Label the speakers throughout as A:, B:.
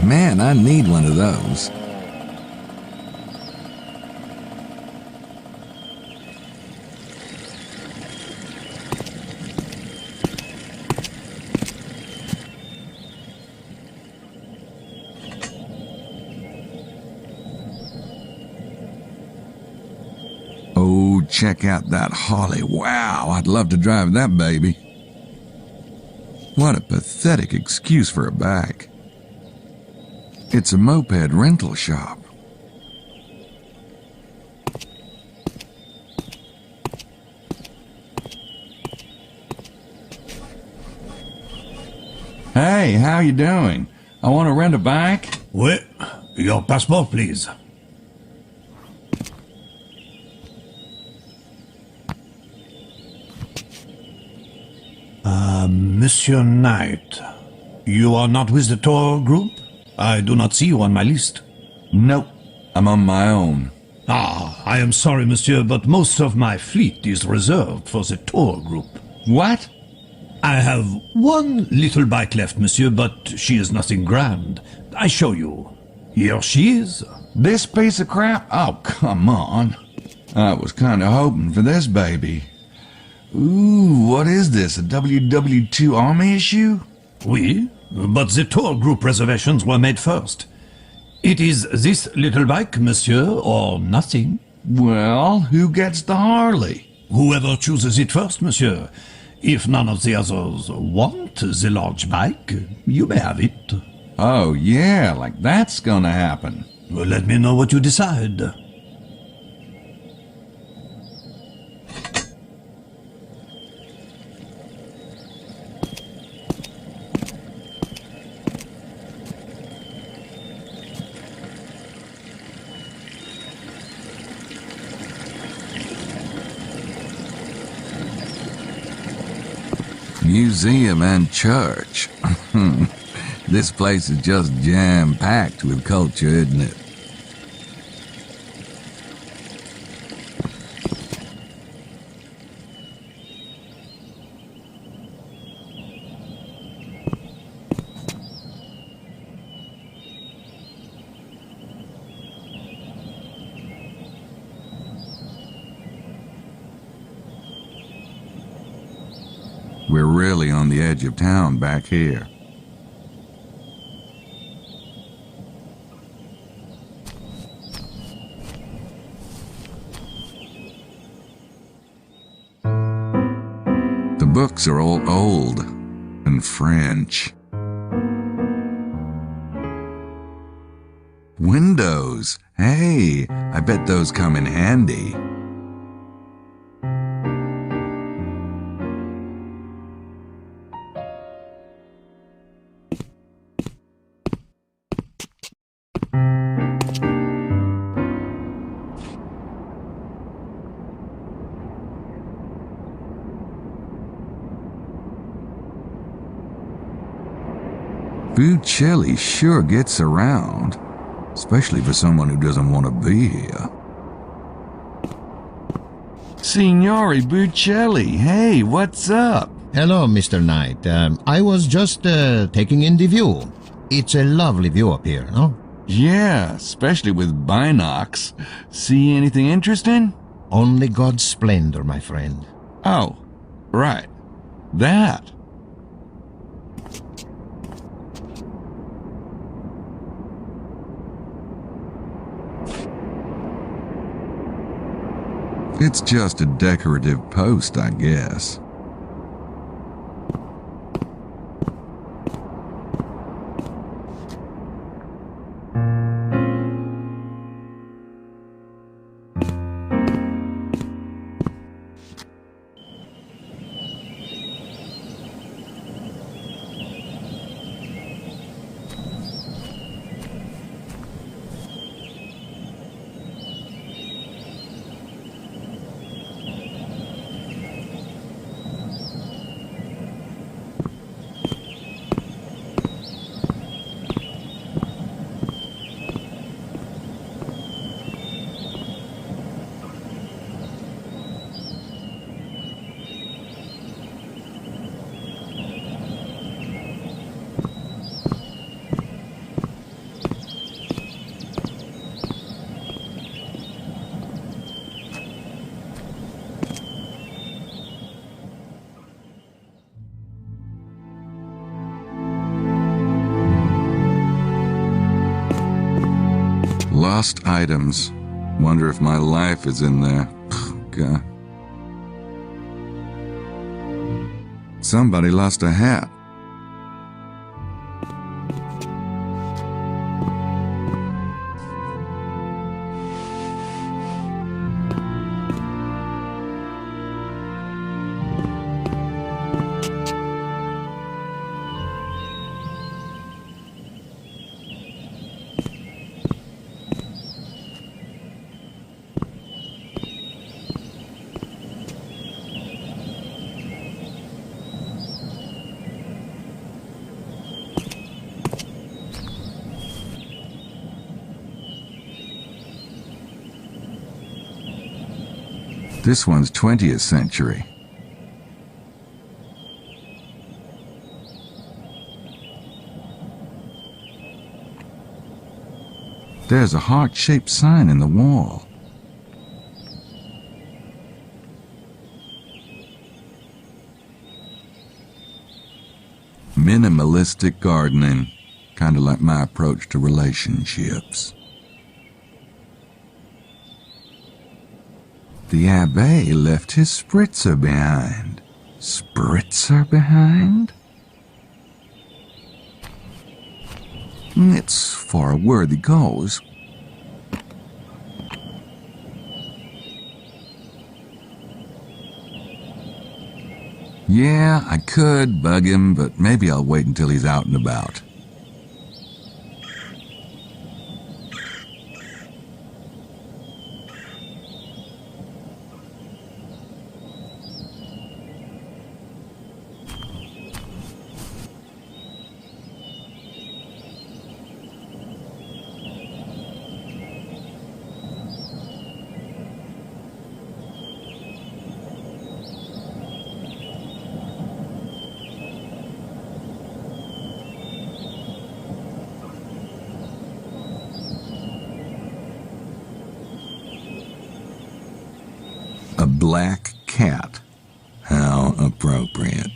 A: Man, I need one of those. Oh, check out that Harley. Wow, I'd love to drive that baby. What a pathetic excuse for a bike. It's a moped rental shop. Hey, how you doing? I want to rent a bike.
B: Oui, your passport, please. Monsieur Knight, you are not with the tour group? I do not see you on my list.
A: Nope, I'm on my own.
B: Ah, I am sorry, monsieur, but most of my fleet is reserved for the tour group.
A: What?
B: I have one little bike left, monsieur, but she is nothing grand. I show you. Here she is.
A: This piece of crap? Oh, come on. I was kind of hoping for this baby. Ooh, what is this, a WW2 Army issue?
B: Oui, but the tour group reservations were made first. It is this little bike, monsieur, or nothing.
A: Well, who gets the Harley?
B: Whoever chooses it first, monsieur. If none of the others want the large bike, you may have it.
A: Oh, yeah, like that's gonna happen.
B: Well, let me know what you decide.
A: Museum and church. This place is just jam-packed with culture, isn't it? We're really on the edge of town back here. The books are all old and French. Windows. Hey, I bet those come in handy. Buccelli sure gets around, especially for someone who doesn't want to be here. Signore Buccelli, hey, what's up?
C: Hello, Mr. Knight. I was just taking in the view. It's a lovely view up here, no?
A: Yeah, especially with binocs. See anything interesting?
C: Only God's splendor, my friend.
A: Oh, right. That. It's just a decorative post, I guess. Lost items. Wonder if my life is in there. God. Somebody lost a hat. This one's 20th century. There's a heart-shaped sign in the wall. Minimalistic gardening, kind of like my approach to relationships. The Abbé left his spritzer behind. Spritzer behind? It's for a worthy cause. Yeah, I could bug him, but maybe I'll wait until he's out and about. A black cat. How appropriate.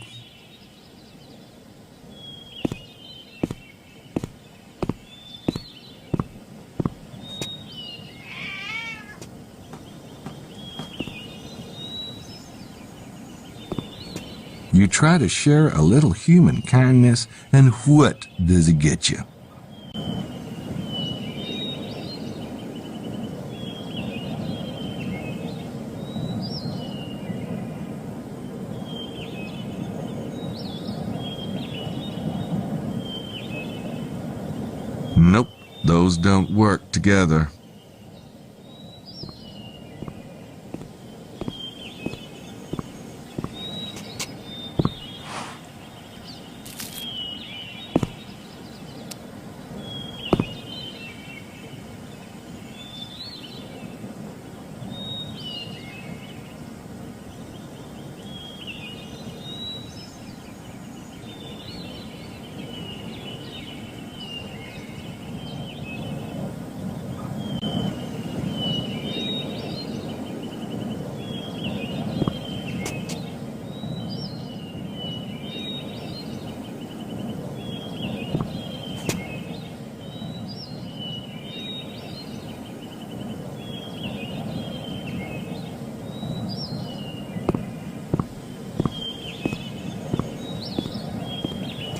A: You try to share a little human kindness, and what does it get you? Nope, those don't work together.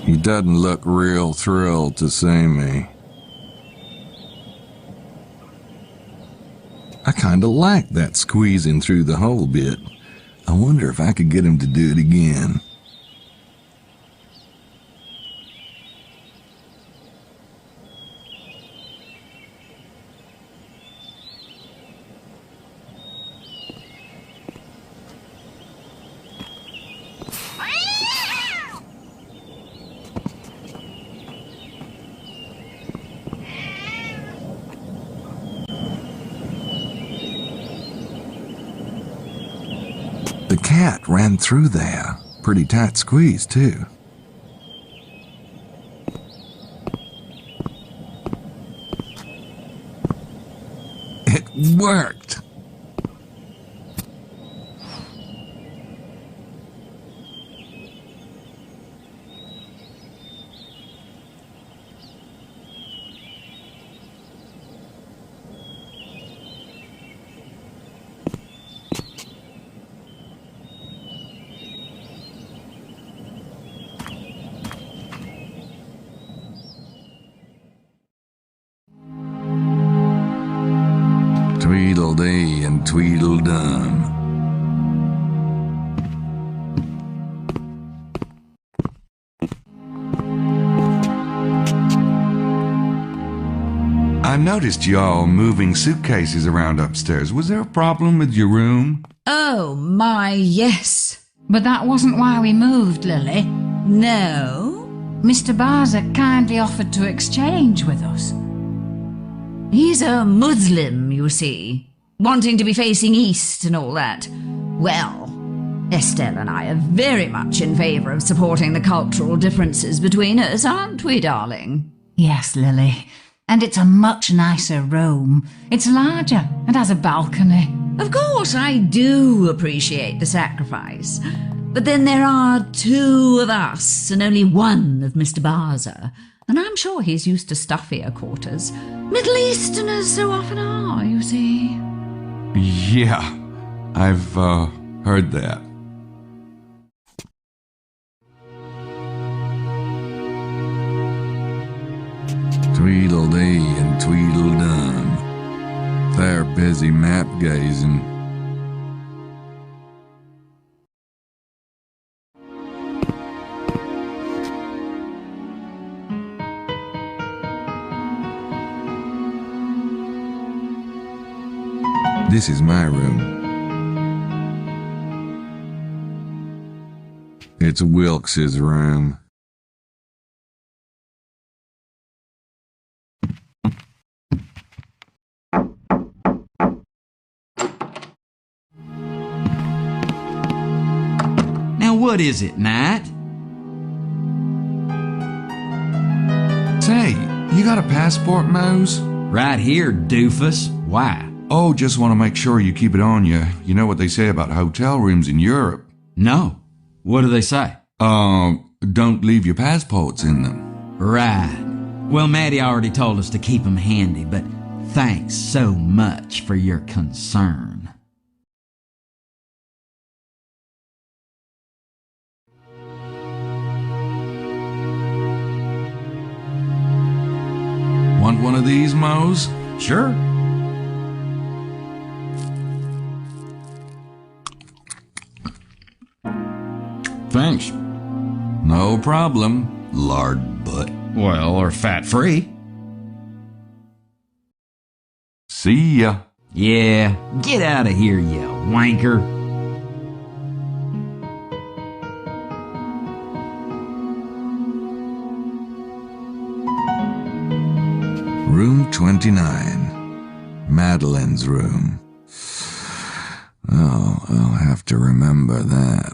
A: He doesn't look real thrilled to see me. I kinda like that squeezing through the hole bit. I wonder if I could get him to do it again. The cat ran through there. Pretty tight squeeze, too. It worked! Tweedledum. I noticed y'all moving suitcases around upstairs. Was there a problem with your room?
D: Oh, my, yes.
E: But that wasn't why we moved, Lily.
D: No?
E: Mr. Barza kindly offered to exchange with us.
D: He's a Muslim, you see, wanting to be facing east and all that. Well, Estelle and I are very much in favour of supporting the cultural differences between us, aren't we, darling?
E: Yes, Lily. And it's a much nicer room. It's larger and has a balcony.
D: Of course, I do appreciate the sacrifice. But then there are two of us and only one of Mr. Barza. And I'm sure he's used to stuffier quarters. Middle Easterners so often are, you see.
A: Yeah, I've heard that. Tweedledee and Tweedledum. They're busy map gazing. This is my room. It's Wilkes's room.
F: Now what is it, Knight?
A: Say, you got a passport, Mose?
F: Right here, doofus. Why?
A: Oh, just want to make sure you keep it on you. You know what they say about hotel rooms in Europe.
F: No. What do they say?
A: Don't leave your passports in them.
F: Right. Well, Maddie already told us to keep them handy, but thanks so much for your concern.
A: Want one of these, Mose?
F: Sure. Thanks.
A: No problem, lard butt.
F: Well, or fat-free.
A: See ya.
F: Yeah, get out of here, you wanker.
A: Room 29. Madeline's room. Oh, I'll have to remember that.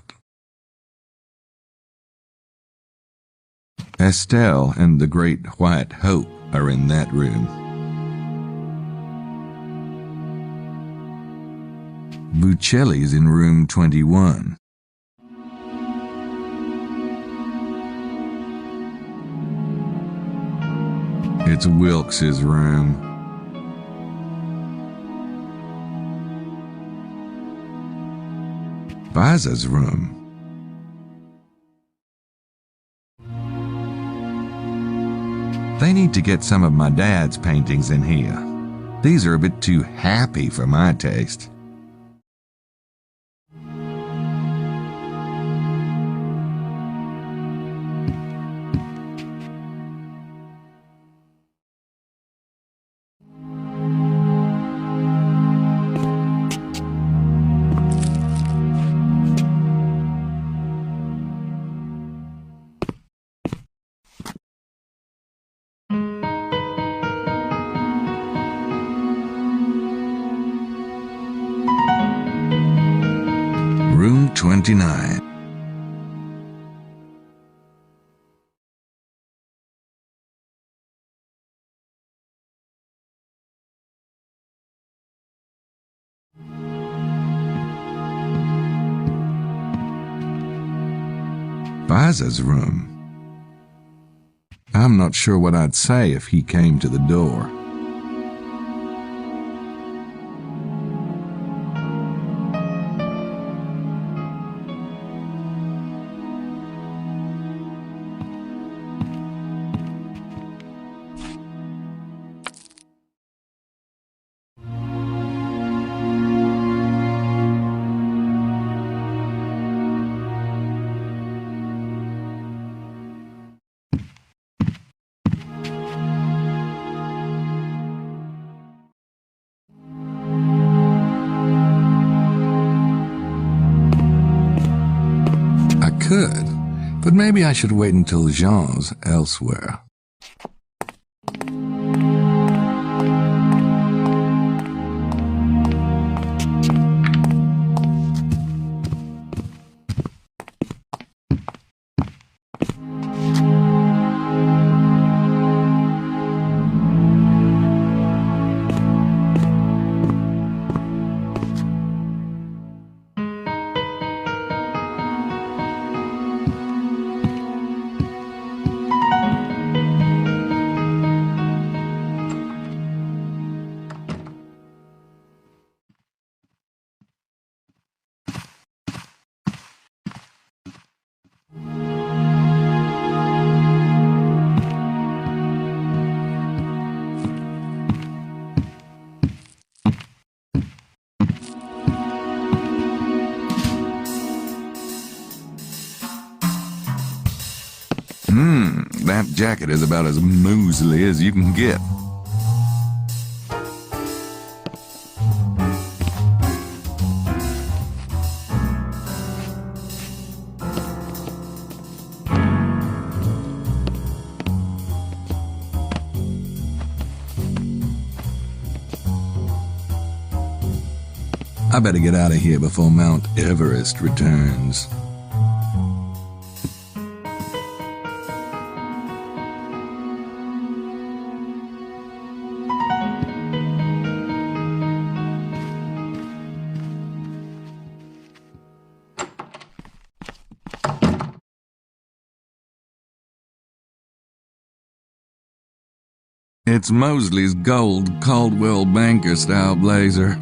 A: Estelle and the Great White Hope are in that room. Buccelli's in room 21. It's Wilkes's room. Barza's room. They need to get some of my dad's paintings in here. These are a bit too happy for my taste. Room 29. Barza's room. I'm not sure what I'd say if he came to the door. But maybe I should wait until Jean's elsewhere. That jacket is about as moosely as you can get. I better get out of here before Mount Everest returns. It's Mosley's gold Caldwell Banker-style blazer.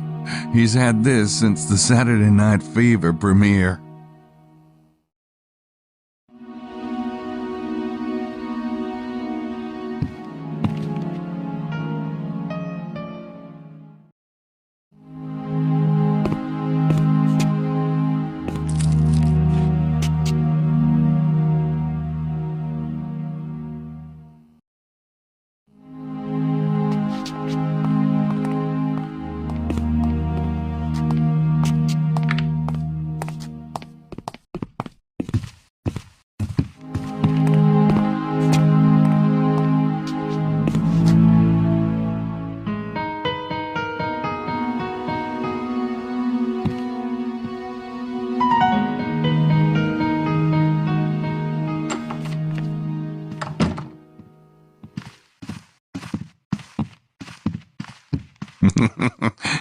A: He's had this since the Saturday Night Fever premiere.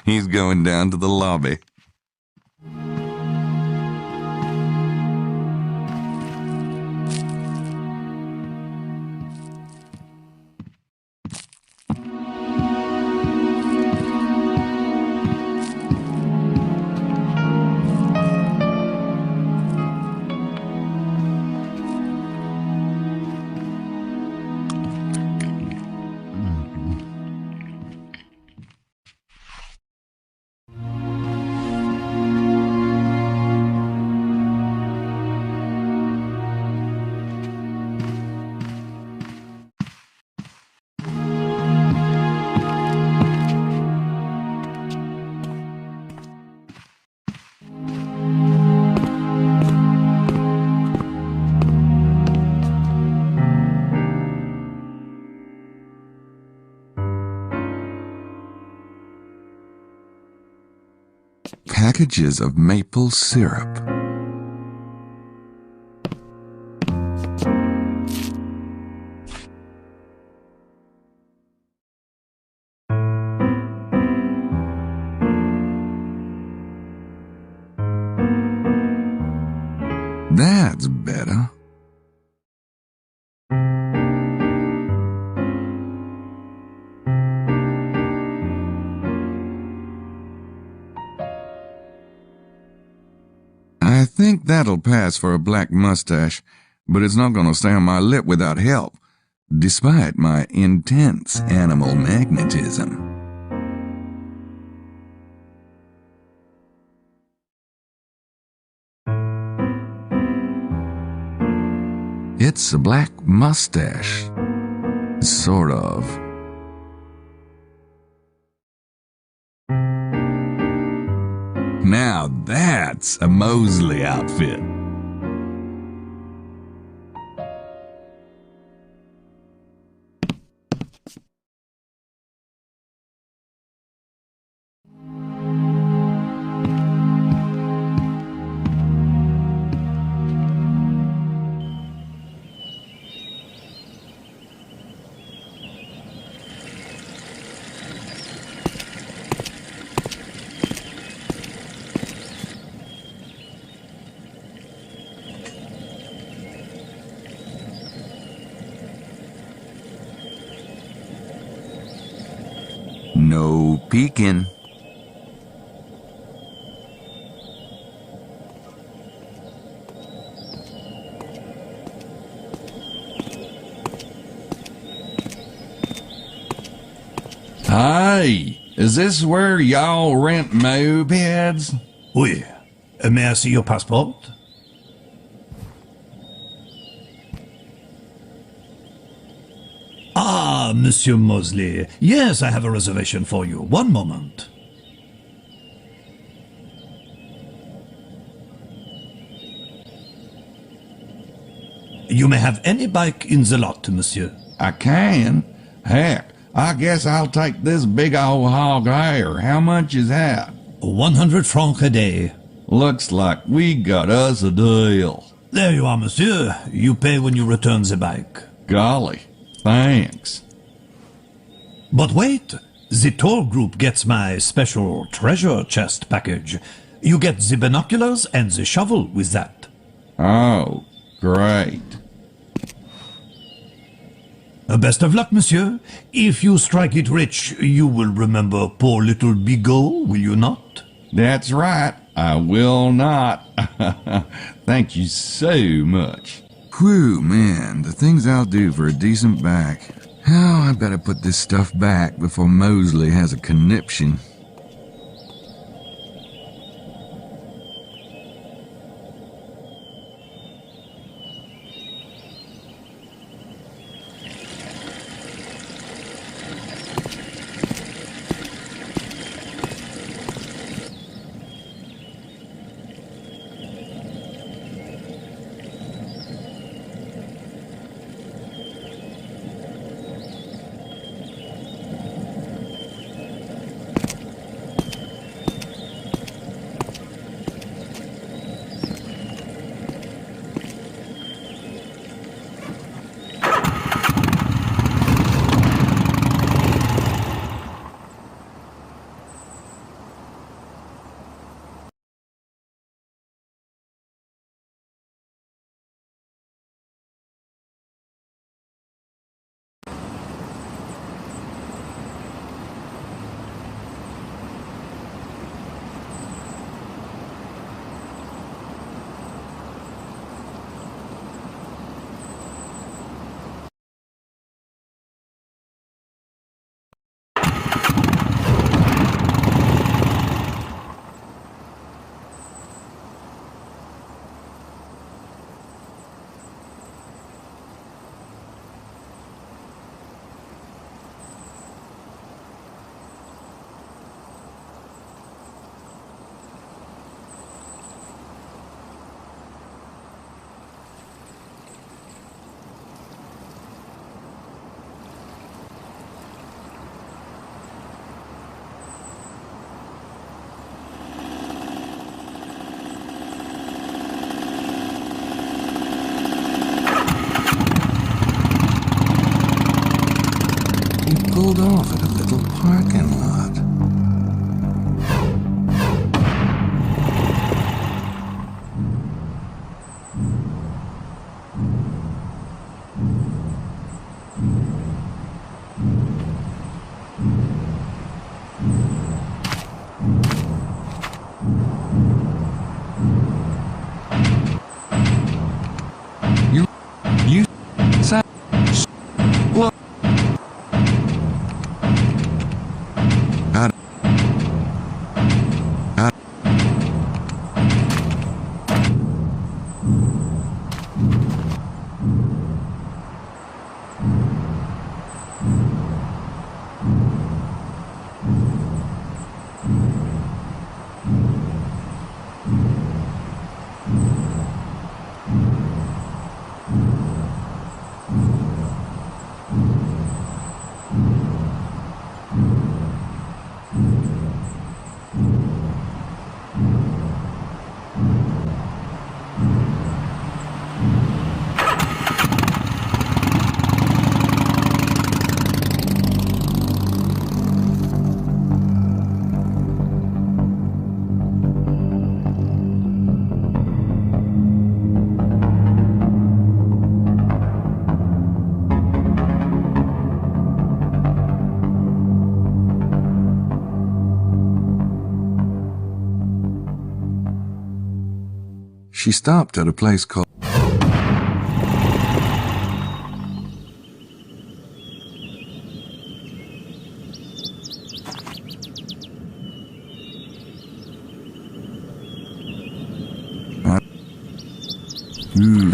A: He's going down to the lobby. Packages of maple syrup. That's better. I think that'll pass for a black mustache, but it's not going to stay on my lip without help, despite my intense animal magnetism. It's a black mustache. Sort of. Now that's a Mosley outfit. No peeking. Hey, is this where y'all rent mopeds?
B: Oui. May I see your passport? Ah, Monsieur Mosley. Yes, I have a reservation for you. One moment. You may have any bike in the lot, monsieur.
A: I can. Heck, I guess I'll take this big old hog here. How much is that?
B: 100 francs a day.
A: Looks like we got us a deal.
B: There you are, monsieur. You pay when you return the bike.
A: Golly, thanks.
B: But wait, the tour group gets my special treasure chest package. You get the binoculars and the shovel with that.
A: Oh, great.
B: Best of luck, monsieur. If you strike it rich, you will remember poor little Bigot, will you not?
A: That's right. I will not. Thank you so much. Whew, man, the things I'll do for a decent back. Oh, I better put this stuff back before Mosley has a conniption. Pulled off at a little parking lot. You said, look. She stopped at a place called...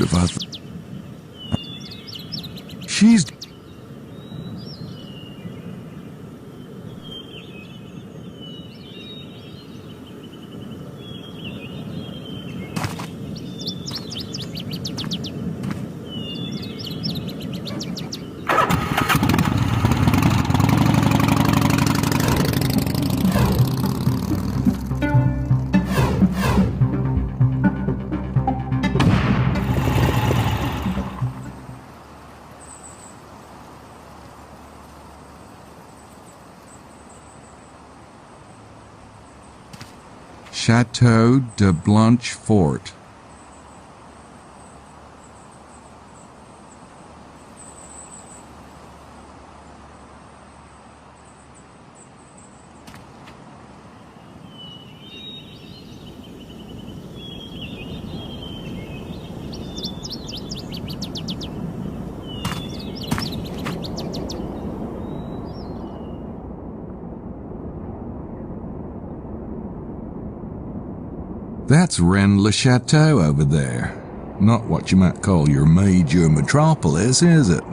A: if I... She's... Chateau de Blanchefort. That's Rennes-le-Chateau over there. Not what you might call your major metropolis, is it?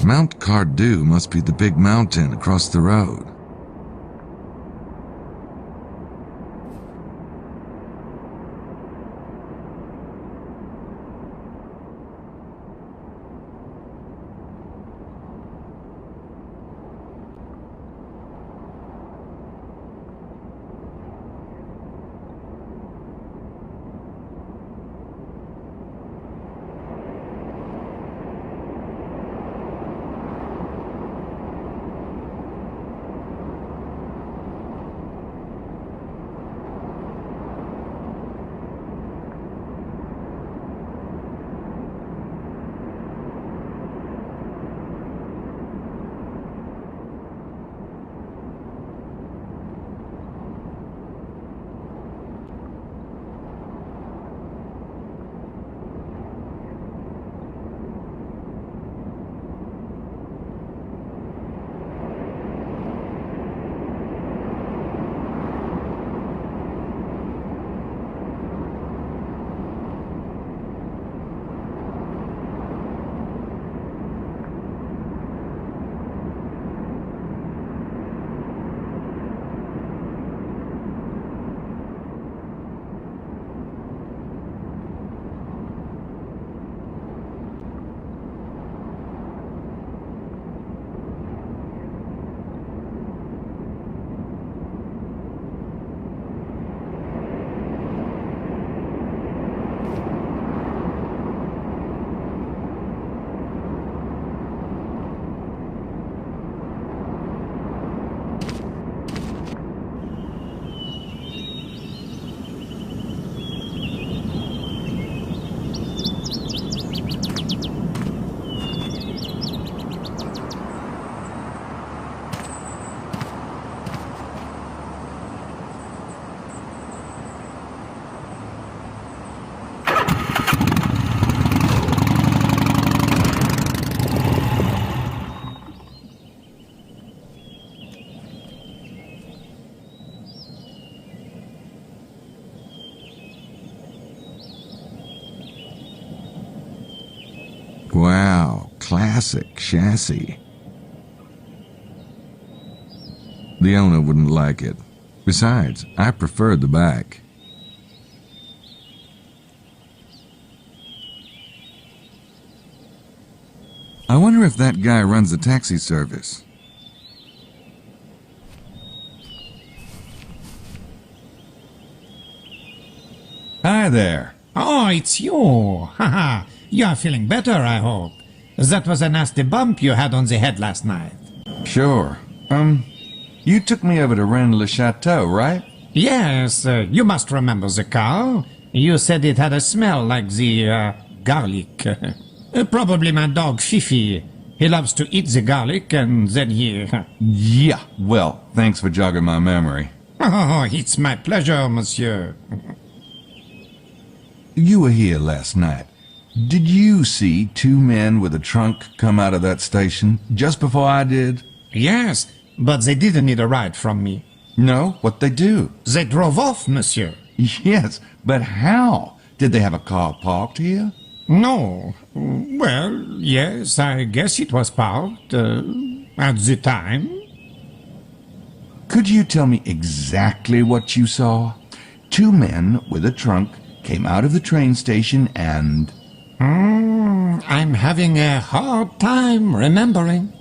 A: Mount Cardew must be the big mountain across the road. Wow, classic chassis. The owner wouldn't like it. Besides, I prefer the back. I wonder if that guy runs the taxi service. Hi there.
G: Oh, it's you. Haha. You are feeling better, I hope. That was a nasty bump you had on the head last night.
A: Sure. You took me over to Rennes-le-Chateau, right?
G: Yes, you must remember the car. You said it had a smell like the, garlic. Probably my dog Fifi. He loves to eat the garlic and then he...
A: Yeah, well, thanks for jogging my memory.
G: Oh, it's my pleasure, monsieur.
A: You were here last night. Did you see two men with a trunk come out of that station just before I did?
G: Yes, but they didn't need a ride from me.
A: No, what'd they do?
G: They drove off, monsieur.
A: Yes, but how? Did they have a car parked here?
G: No. Well, yes, I guess it was parked at the time.
A: Could you tell me exactly what you saw? Two men with a trunk came out of the train station and...
G: I'm having a hard time remembering.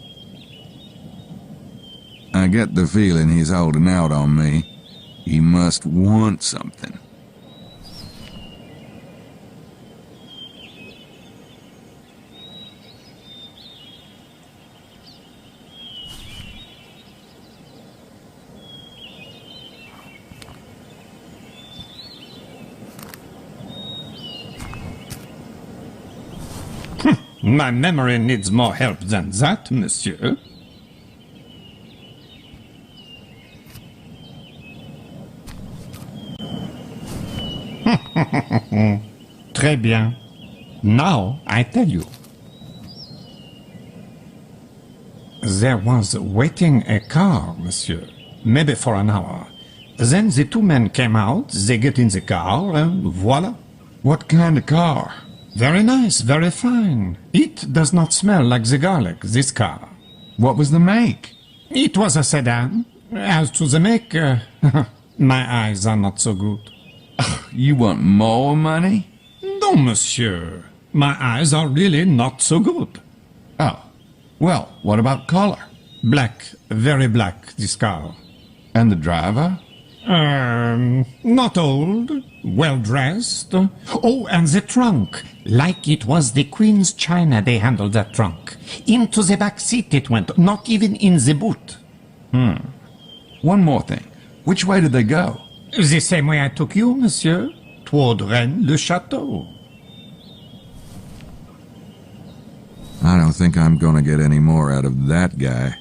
A: I get the feeling he's holding out on me. He must want something.
G: My memory needs more help than that, monsieur. Très bien. Now I tell you. There was waiting a car, monsieur, maybe for an hour. Then the two men came out, they get in the car, and voila.
A: What kind of car?
G: Very nice, very fine. It does not smell like the garlic, this car.
A: What was the make?
G: It was a sedan. As to the make, my eyes are not so good.
A: You want more money?
G: No, monsieur. My eyes are really not so good.
A: Oh, well, what about color?
G: Black, very black, this car.
A: And the driver?
G: Not old, well-dressed. Oh, and the trunk. Like it was the Queen's china they handled that trunk. Into the back seat it went, not even in the boot.
A: One more thing. Which way did they go?
G: The same way I took you, monsieur. Toward Rennes-le-Chateau.
A: I don't think I'm gonna get any more out of that guy.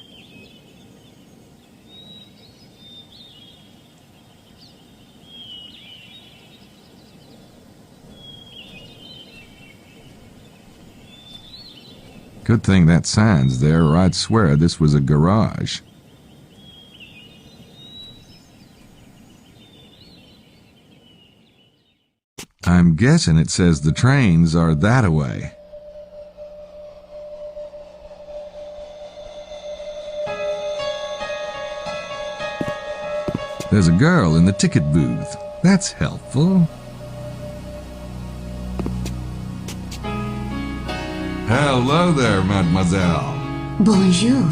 A: Good thing that sign's there, or I'd swear this was a garage. I'm guessing it says the trains are that-a-way. There's a girl in the ticket booth. That's helpful. Hello there, mademoiselle.
H: Bonjour.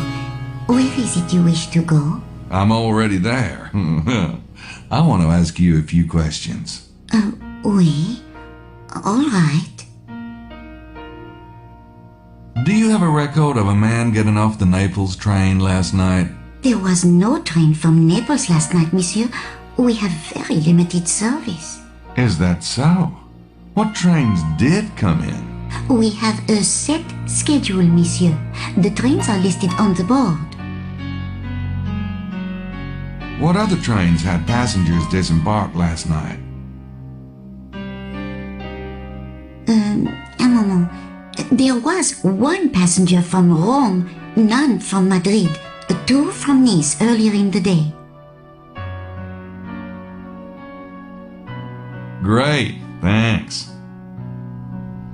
H: Where is it you wish to go?
A: I'm already there. I want to ask you a few questions.
H: Oui. All right.
A: Do you have a record of a man getting off the Naples train last night?
H: There was no train from Naples last night, monsieur. We have very limited service.
A: Is that so? What trains did come in?
H: We have a set schedule, monsieur. The trains are listed on the board.
A: What other trains had passengers disembark last night?
H: Un moment. There was one passenger from Rome, none from Madrid, two from Nice earlier in the day.
A: Great, thanks.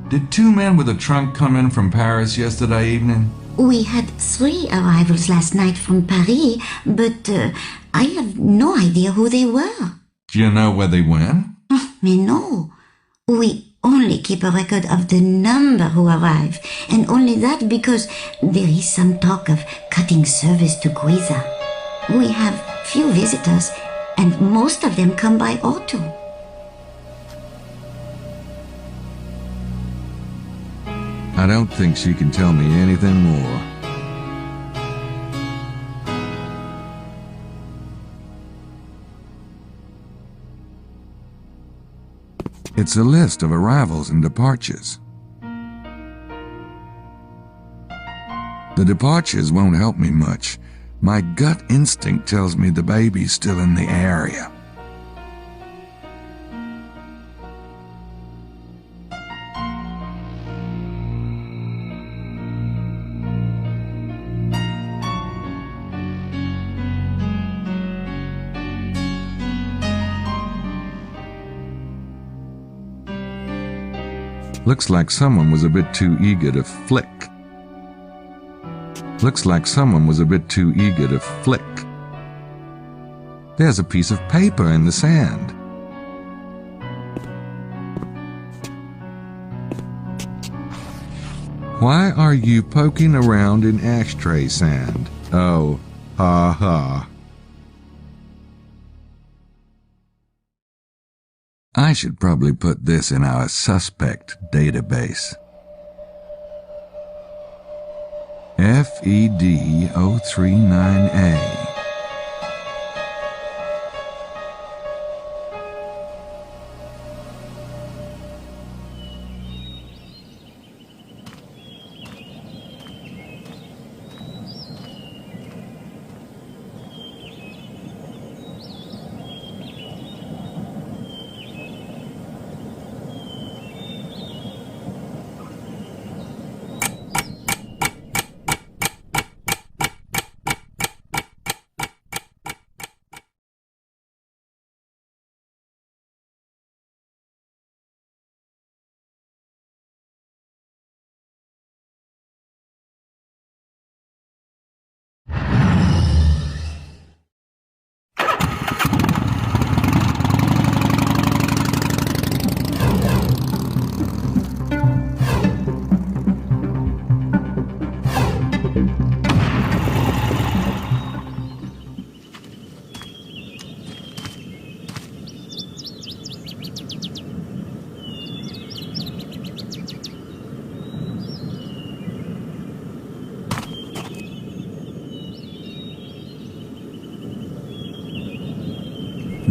A: Did two men with a trunk come in from Paris yesterday evening?
H: We had 3 arrivals last night from Paris, but I have no idea who they were.
A: Do you know where they went?
H: Mais no. We only keep a record of the number who arrive, and only that because there is some talk of cutting service to Guiza. We have few visitors, and most of them come by auto.
A: I don't think she can tell me anything more. It's a list of arrivals and departures. The departures won't help me much. My gut instinct tells me the baby's still in the area. Looks like someone was a bit too eager to flick. Looks like someone was a bit too eager to flick. There's a piece of paper in the sand. Why are you poking around in ashtray sand? Oh, ha ha. I should probably put this in our suspect database. FED039A.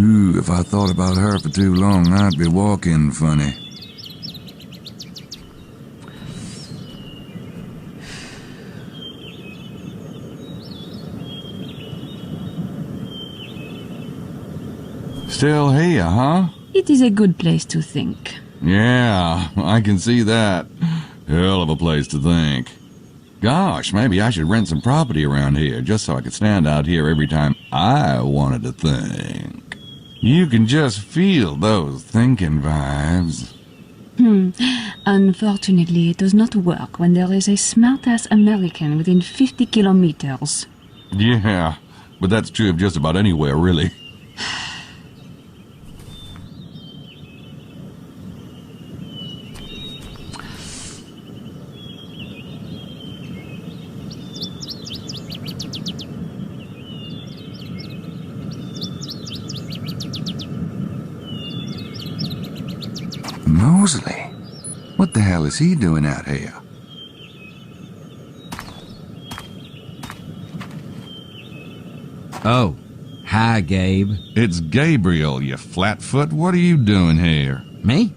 A: Ooh, if I thought about her for too long, I'd be walking funny. Still here, huh?
I: It is a good place to think.
A: Yeah, I can see that. Hell of a place to think. Gosh, maybe I should rent some property around here just so I could stand out here every time I wanted to think. You can just feel those thinking vibes.
I: Unfortunately, it does not work when there is a smart-ass American within 50 kilometers.
A: Yeah, but that's true of just about anywhere, really. Mosley? What the hell is he doing out here?
F: Oh, hi, Gabe.
A: It's Gabriel, you flatfoot. What are you doing here?
F: Me?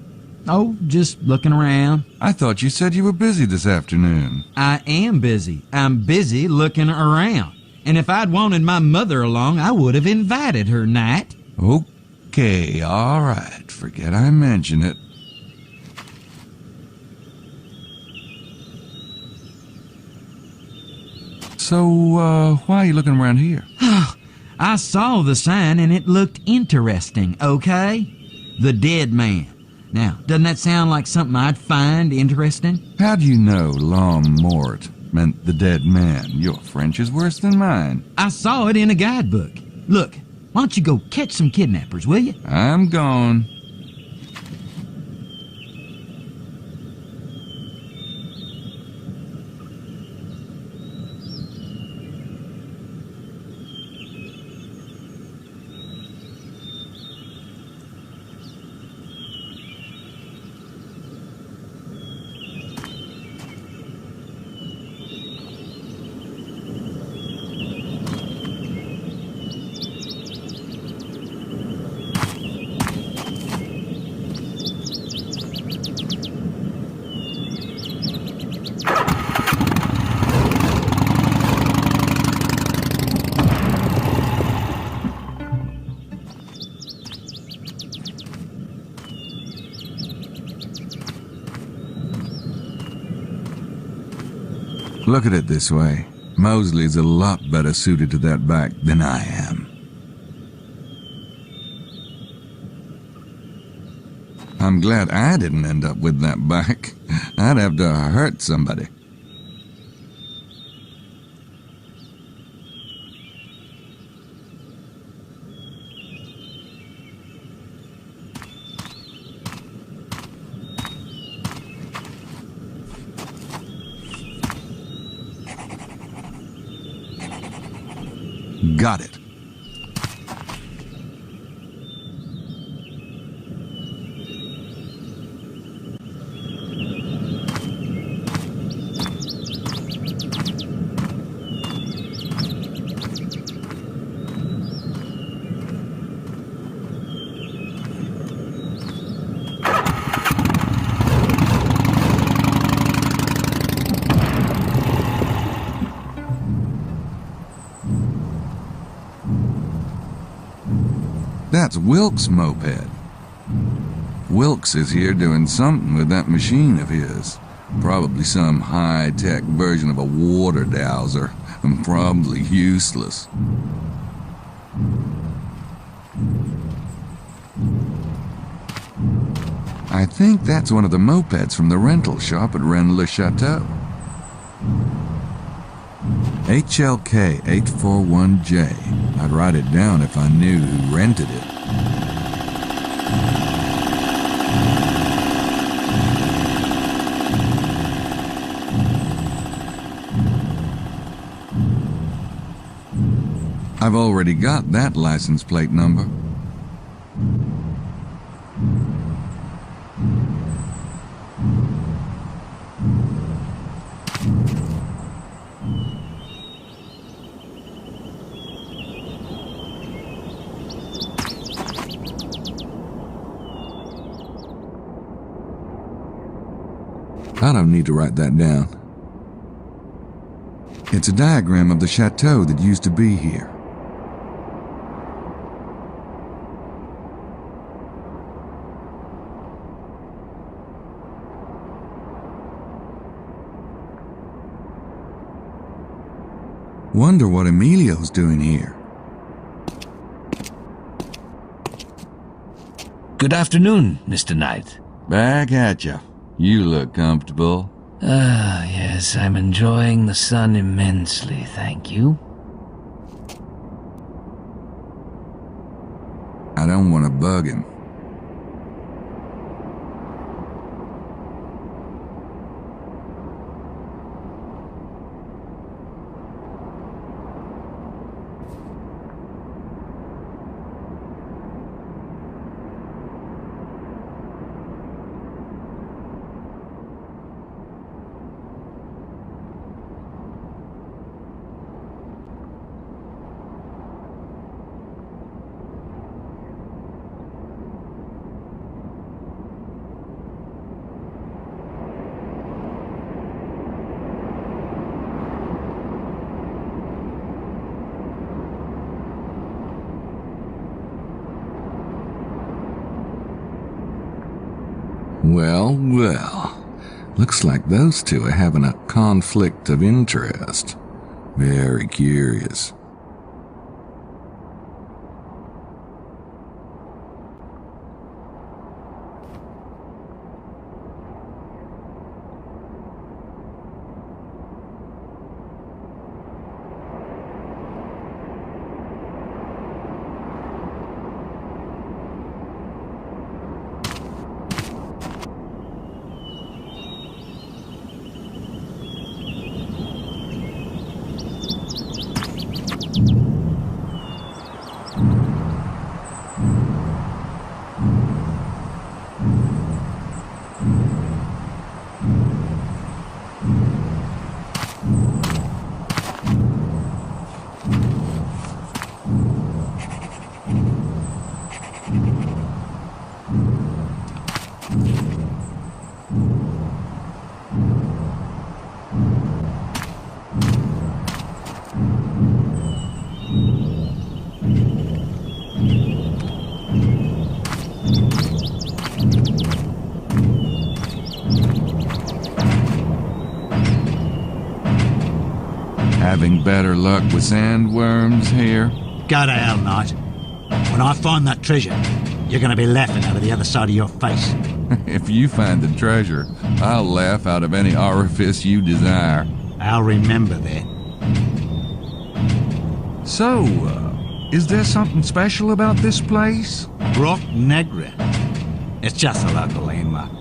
F: Oh, just looking around.
A: I thought you said you were busy this afternoon.
F: I am busy. I'm busy looking around. And if I'd wanted my mother along, I would have invited her, Knight.
A: Okay, all right. Forget I mentioned it. So, why are you looking around here?
F: I saw the sign and it looked interesting, okay? The Dead Man. Now, doesn't that sound like something I'd find interesting?
A: How do you know l'homme mort meant the dead man? Your French is worse than mine.
F: I saw it in a guidebook. Look, why don't you go catch some kidnappers, will you?
A: I'm gone. Look at it this way. Mosley's a lot better suited to that bike than I am. I'm glad I didn't end up with that bike. I'd have to hurt somebody. Got it. That's Wilkes' moped. Wilkes is here doing something with that machine of his. Probably some high-tech version of a water dowser, and probably useless. I think that's one of the mopeds from the rental shop at Rennes-le-Chateau. HLK 841J. I'd write it down if I knew who rented it. I've already got that license plate number. I don't need to write that down. It's a diagram of the chateau that used to be here. Wonder what Emilio's doing here.
J: Good afternoon, Mr. Knight.
A: Back at ya. You look comfortable.
J: Ah, yes, I'm enjoying the sun immensely, thank you.
A: I don't want to bug him. Well, well. Looks like those two are having a conflict of interest. Very curious. having better luck with sandworms here?
K: Go to hell, Knight. When I find that treasure, you're going to be laughing out of the other side of your face.
A: If you find the treasure, I'll laugh out of any orifice you desire.
K: I'll remember that.
A: So, is there something special about this place?
K: Rock Negra. It's just a local landmark.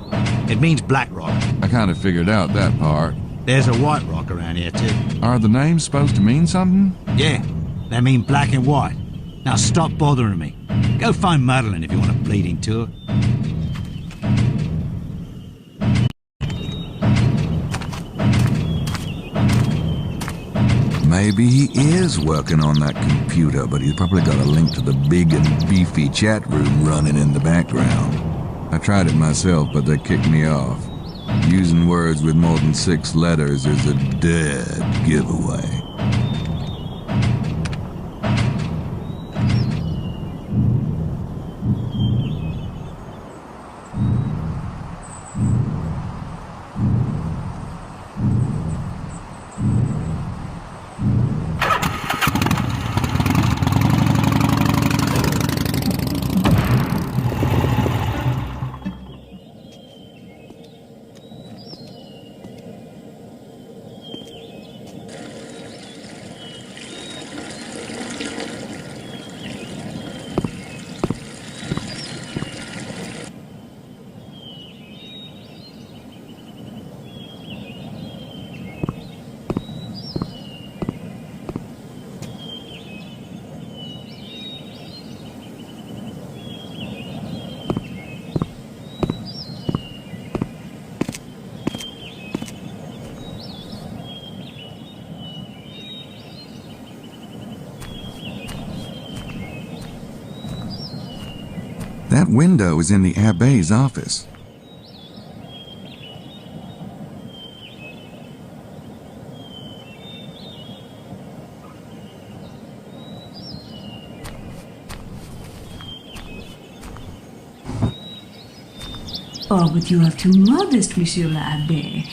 K: It means black rock.
A: I kind of figured out that part.
K: There's a white rock around here, too.
A: Are the names supposed to mean something?
K: Yeah, they mean black and white. Now stop bothering me. Go find Madeline if you want a bleeding tour.
A: Maybe he is working on that computer, but he's probably got a link to the big and beefy chat room running in the background. I tried it myself, but they kicked me off. Using words with more than 6 letters is a dead giveaway. That window is in the Abbe's office.
I: Oh, but you are too modest, Monsieur l'Abbé.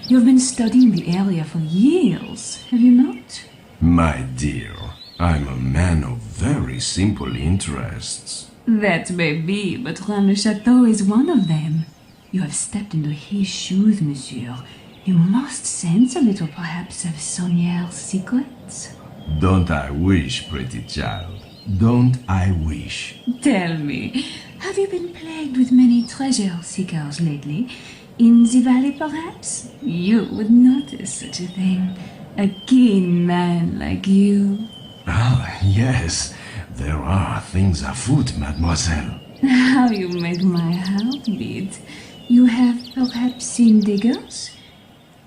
I: You have been studying the area for years, have you not?
L: My dear, I'm a man of very simple interests.
I: That may be, but Rennes-le-Château is one of them. You have stepped into his shoes, monsieur. You must sense a little, perhaps, of Sonia's secrets.
L: Don't I wish, pretty child? Don't I wish?
I: Tell me, have you been plagued with many treasure seekers lately? In the valley, perhaps? You would notice such a thing. A keen man like you.
L: Ah, yes. There are things afoot, mademoiselle.
I: How you make my heart beat. You have perhaps seen diggers?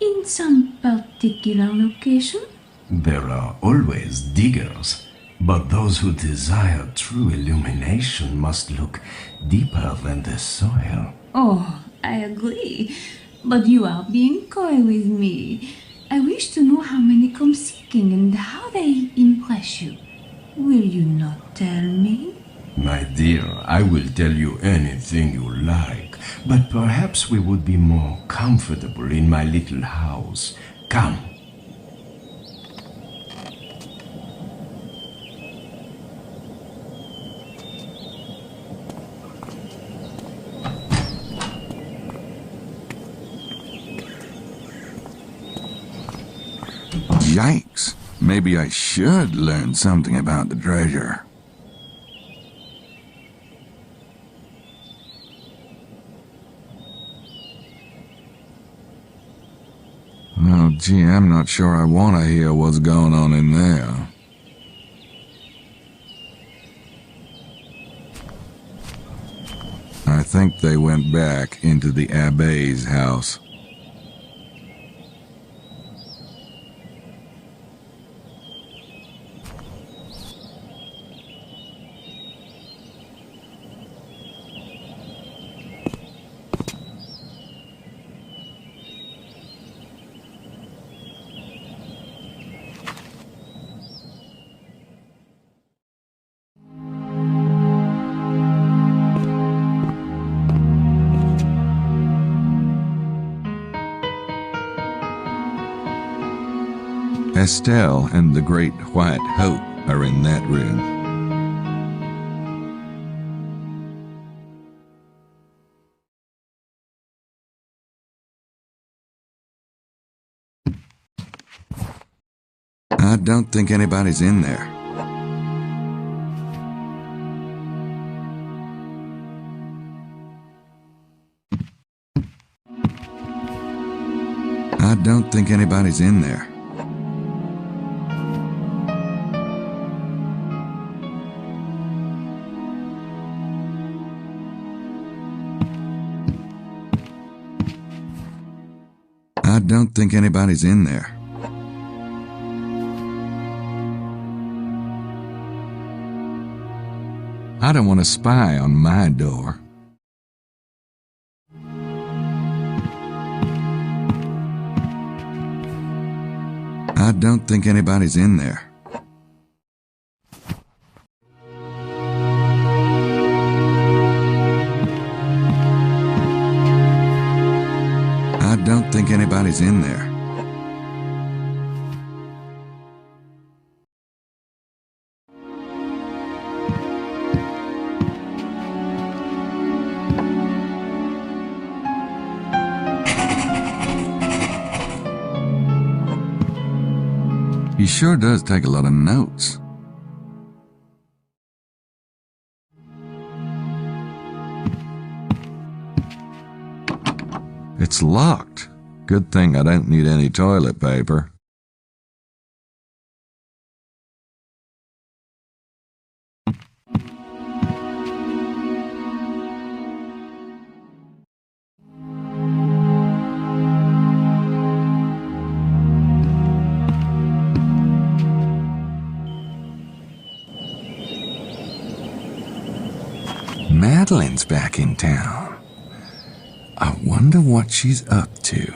I: In some particular location?
L: There are always diggers, but those who desire true illumination must look deeper than the soil.
I: Oh, I agree. But you are being coy with me. I wish to know how many come seeking and how they impress you. Will you not tell me?
L: My dear, I will tell you anything you like, but perhaps we would be more comfortable in my little house. Come.
A: Yikes. Maybe I should learn something about the treasure. Oh, gee, I'm not sure I want to hear what's going on in there. I think they went back into the Abbe's house. Estelle and the Great White Hope are in that room. I don't think anybody's in there. I don't think anybody's in there. I don't think anybody's in there. I don't want to spy on my door. I don't think anybody's in there. I don't think anybody's in there. He sure does take a lot of notes. It's locked. Good thing I don't need any toilet paper. Madeline's back in town. I wonder what she's up to.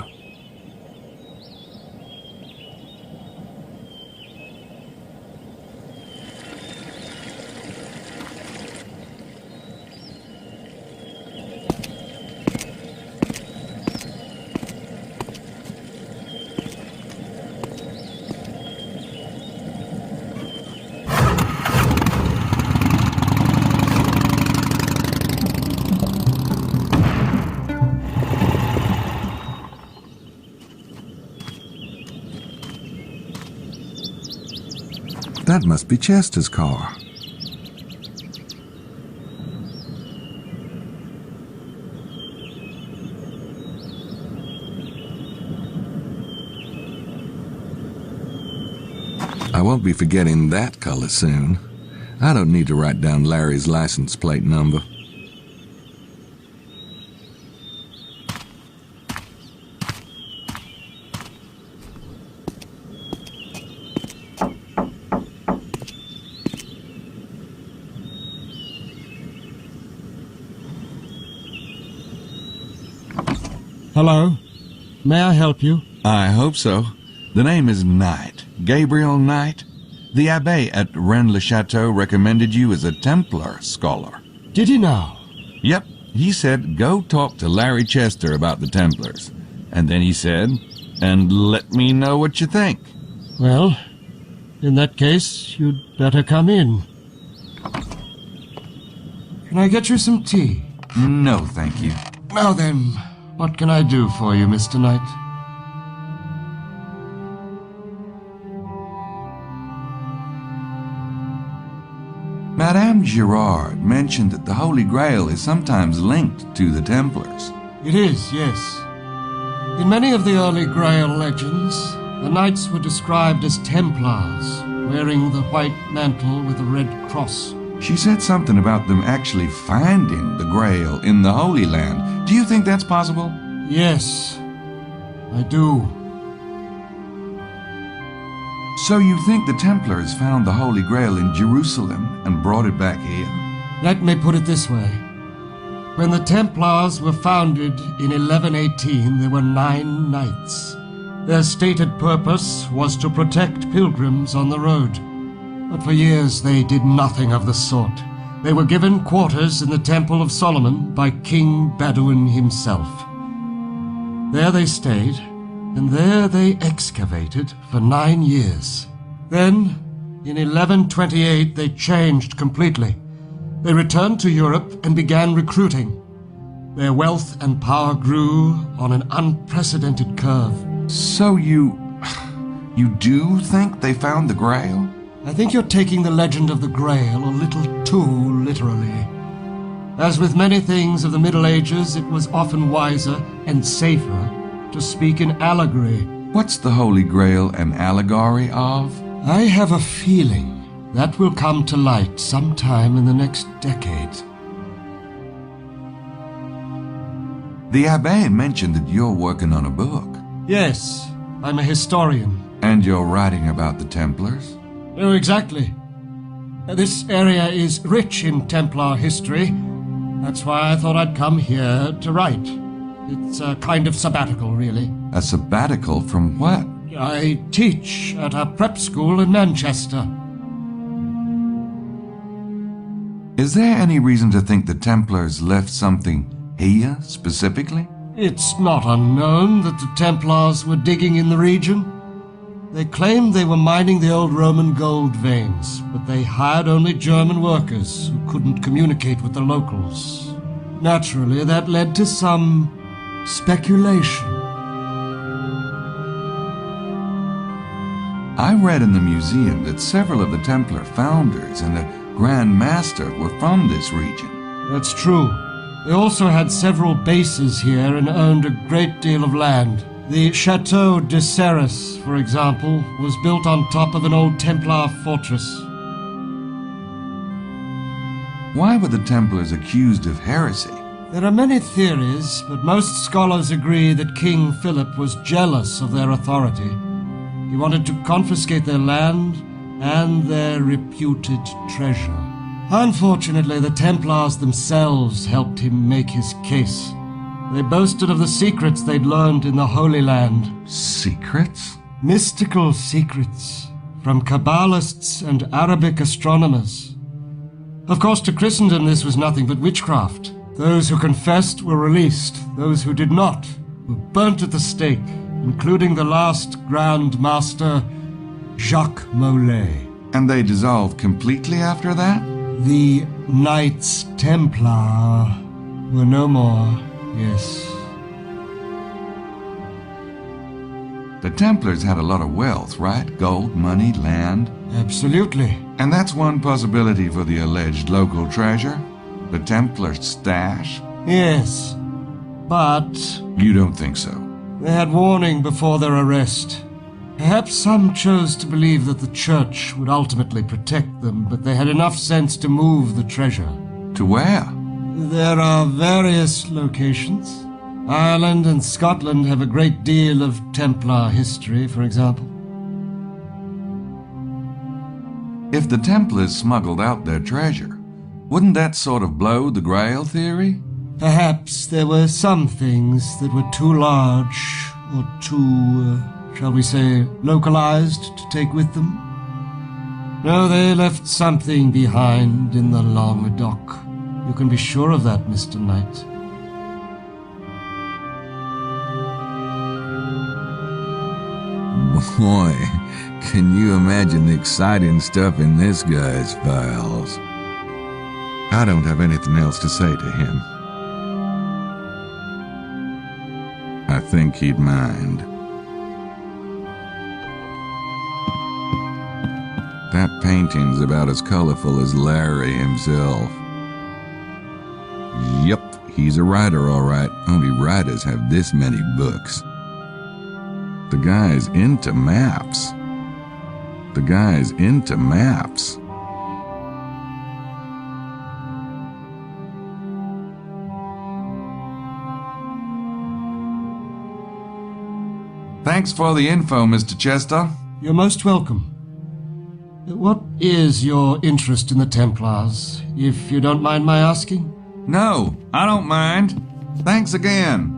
A: That must be Chester's car. I won't be forgetting that color soon. I don't need to write down Larry's license plate number.
M: Hello. May I help you?
A: I hope so. The name is Knight. Gabriel Knight. The Abbé at Rennes-le-Château recommended you as a Templar scholar.
M: Did he now?
A: Yep. He said, go talk to Larry Chester about the Templars. And then he said, and let me know what you think.
M: Well, in that case, you'd better come in. Can I get you some tea?
A: No, thank you.
M: Now then, what can I do for you, Mr. Knight?
A: Madame Girard mentioned that the Holy Grail is sometimes linked to the Templars.
M: It is, yes. In many of the early Grail legends, the knights were described as Templars, wearing the white mantle with a red cross.
A: She said something about them actually finding the Grail in the Holy Land. Do you think that's possible?
M: Yes, I do.
A: So you think the Templars found the Holy Grail in Jerusalem and brought it back here?
M: Let me put it this way. When the Templars were founded in 1118, there were 9 knights. Their stated purpose was to protect pilgrims on the road. But for years they did nothing of the sort. They were given quarters in the Temple of Solomon by King Bedouin himself. There they stayed and there they excavated for 9 years. Then, in 1128, they changed completely. They returned to Europe and began recruiting. Their wealth and power grew on an unprecedented curve.
A: So you do think they found the Grail?
M: I think you're taking the legend of the Grail a little too literally. As with many things of the Middle Ages, it was often wiser and safer to speak in allegory.
A: What's the Holy Grail an allegory of?
M: I have a feeling that will come to light sometime in the next decade.
A: The Abbé mentioned that you're working on a book.
M: Yes, I'm a historian.
A: And you're writing about the Templars?
M: Oh, exactly. This area is rich in Templar history. That's why I thought I'd come here to write. It's a kind of sabbatical, really.
A: A sabbatical from what?
M: I teach at a prep school in Manchester.
A: Is there any reason to think the Templars left something here, specifically?
M: It's not unknown that the Templars were digging in the region. They claimed they were mining the old Roman gold veins, but they hired only German workers who couldn't communicate with the locals. Naturally, that led to some speculation.
A: I read in the museum that several of the Templar founders and the Grand Master were from this region.
M: That's true. They also had several bases here and owned a great deal of land. The Chateau de Serres, for example, was built on top of an old Templar fortress.
A: Why were the Templars accused of heresy?
M: There are many theories, but most scholars agree that King Philip was jealous of their authority. He wanted to confiscate their land and their reputed treasure. Unfortunately, the Templars themselves helped him make his case. They boasted of the secrets they'd learned in the Holy Land.
A: Secrets?
M: Mystical secrets from Kabbalists and Arabic astronomers. Of course, to Christendom this was nothing but witchcraft. Those who confessed were released. Those who did not were burnt at the stake, including the last Grand Master, Jacques Molay.
A: And they dissolved completely after that?
M: The Knights Templar were no more, yes.
A: The Templars had a lot of wealth, right? Gold, money, land?
M: Absolutely.
A: And that's one possibility for the alleged local treasure? The Templar stash?
M: Yes, but...
A: You don't think so?
M: They had warning before their arrest. Perhaps some chose to believe that the church would ultimately protect them, but they had enough sense to move the treasure.
A: To where?
M: There are various locations. Ireland and Scotland have a great deal of Templar history, for example.
A: If the Templars smuggled out their treasure, wouldn't that sort of blow the Grail theory?
M: Perhaps there were some things that were too large or too, shall we say, localized to take with them. No, they left something behind in the Languedoc. You can be sure of that, Mr. Knight.
A: Boy, can you imagine the exciting stuff in this guy's files? I don't have anything else to say to him. I think he'd mind. That painting's about as colorful as Larry himself. Yup, he's a writer, all right. Only writers have this many books. The guy's into maps. The guy's into maps. Thanks for the info, Mr. Chester.
M: You're most welcome. What is your interest in the Templars, if you don't mind my asking?
A: No, I don't mind. Thanks again.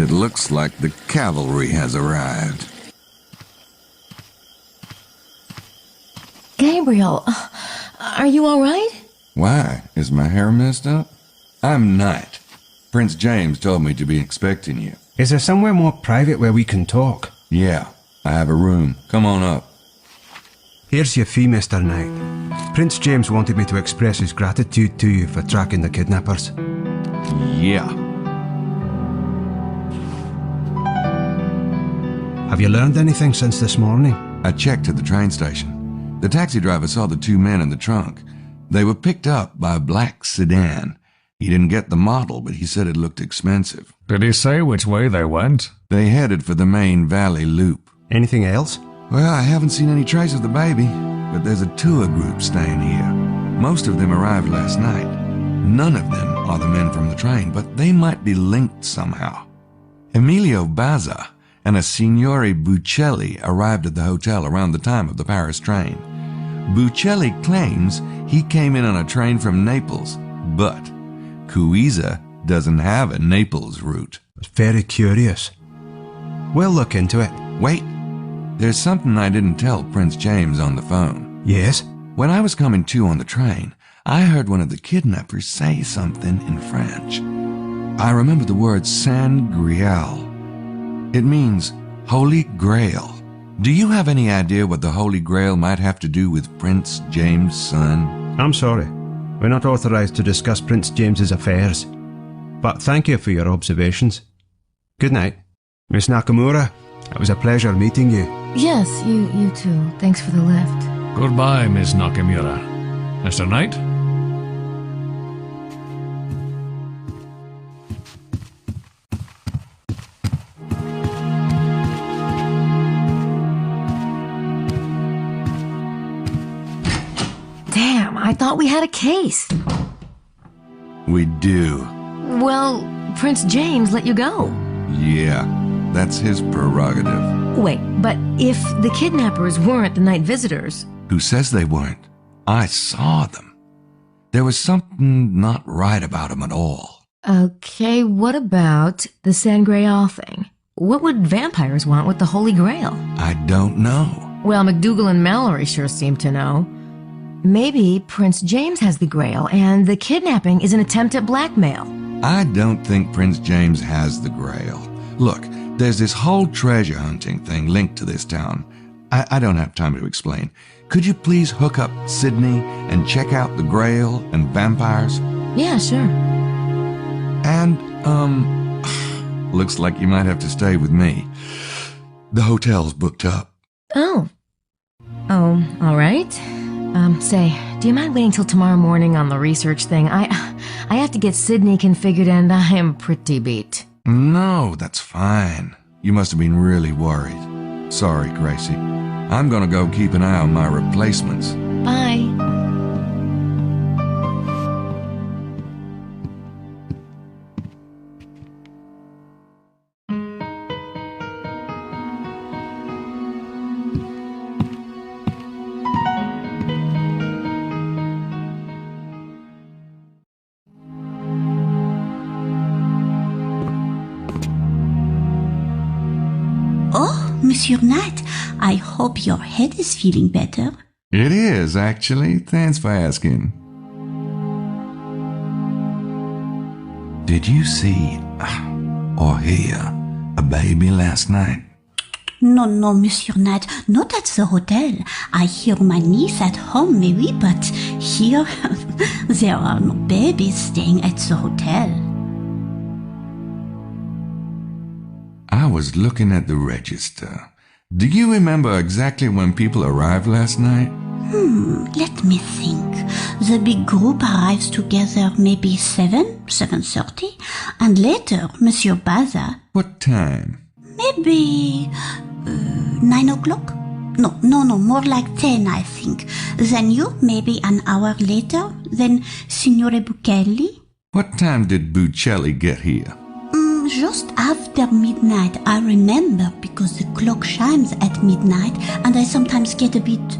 A: It looks like the cavalry has arrived.
N: Gabriel, are you all right?
A: Why? Is my hair messed up? I'm Knight. Prince James told me to be expecting you.
O: Is there somewhere more private where we can talk?
A: Yeah, I have a room. Come on up.
O: Here's your fee, Mr. Knight. Prince James wanted me to express his gratitude to you for tracking the kidnappers.
A: Yeah.
O: Have you learned anything since this morning?
A: I checked at the train station. The taxi driver saw the two men in the trunk. They were picked up by a black sedan. He didn't get the model, but he said it looked expensive.
P: Did he say which way they went?
A: They headed for the main valley loop.
O: Anything else?
A: Well, I haven't seen any trace of the baby, but there's a tour group staying here. Most of them arrived last night. None of them are the men from the train, but they might be linked somehow. Emilio Bazza and a Signore Buccelli arrived at the hotel around the time of the Paris train. Buccelli claims he came in on a train from Naples, but Cuiza doesn't have a Naples route.
O: Very curious. We'll look into it.
A: Wait, there's something I didn't tell Prince James on the phone.
O: Yes?
A: When I was coming to on the train, I heard one of the kidnappers say something in French. I remember the word Sangreal. It means Holy Grail. Do you have any idea what the Holy Grail might have to do with Prince James' son?
O: I'm sorry. We're not authorized to discuss Prince James's affairs. But thank you for your observations. Good night. Miss Nakamura, it was a pleasure meeting you.
N: Yes, you too. Thanks for the lift.
P: Goodbye, Miss Nakamura. Mr. Knight?
N: Damn, I thought we had a case.
A: We do.
N: Well, Prince James let you go.
A: Yeah, that's his prerogative.
N: Wait, but if the kidnappers weren't the night visitors...
A: Who says they weren't? I saw them. There was something not right about them at all.
N: Okay, what about the Sangreal thing? What would vampires want with the Holy Grail?
A: I don't know.
N: Well, McDougal and Mallory sure seem to know. Maybe Prince James has the Grail, and the kidnapping is an attempt at blackmail.
A: I don't think Prince James has the Grail. Look, there's this whole treasure hunting thing linked to this town. I don't have time to explain. Could you please hook up Sydney and check out the Grail and vampires?
N: Yeah, sure.
A: And, looks like you might have to stay with me. The hotel's booked up.
N: Oh, all right. Say, do you mind waiting till tomorrow morning on the research thing? I have to get Sydney configured and I am pretty beat.
A: No, that's fine. You must have been really worried. Sorry, Gracie. I'm gonna go keep an eye on my replacements.
N: Bye.
H: Monsieur Knight, I hope your head is feeling better.
A: It is, actually. Thanks for asking. Did you see or hear a baby last night?
H: No, Monsieur Knight, not at the hotel. I hear my niece at home, maybe, but here there are no babies staying at the hotel.
A: I was looking at the register. Do you remember exactly when people arrived last night?
H: Let me think. The big group arrives together maybe 7:30, and later Monsieur Bazza.
A: What time?
H: Maybe 9 o'clock? No, more like 10, I think. Then you, maybe an hour later. Then Signore Buccelli.
A: What time did Buccelli get here?
H: Just after midnight, I remember, because the clock chimes at midnight and I sometimes get a bit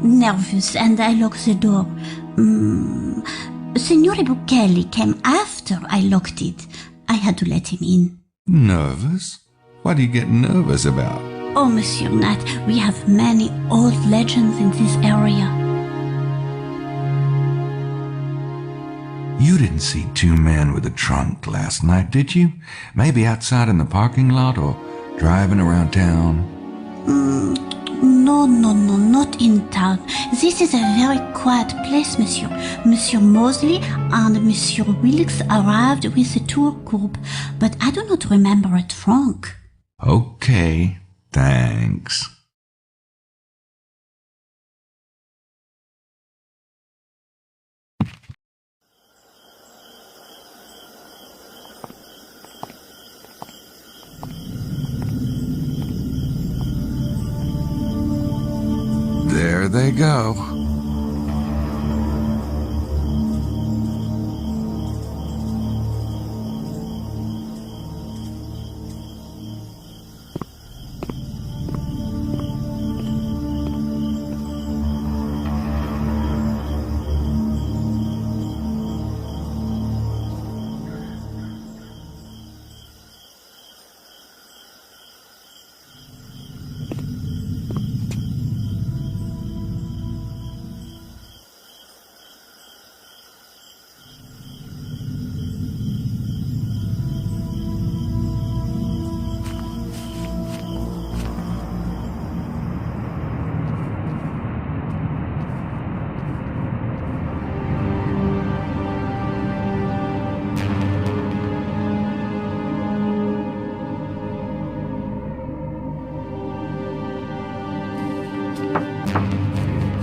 H: nervous and I lock the door. Signore Buccelli came after I locked it. I had to let him in.
A: Nervous? What are you getting nervous about?
H: Oh, Monsieur Knight, we have many old legends in this area.
A: You didn't see two men with a trunk last night, did you? Maybe outside in the parking lot or driving around town?
H: No, not in town. This is a very quiet place, monsieur. Monsieur Mosley and Monsieur Wilkes arrived with the tour group, but I do not remember a trunk.
A: Okay, thanks. There they go.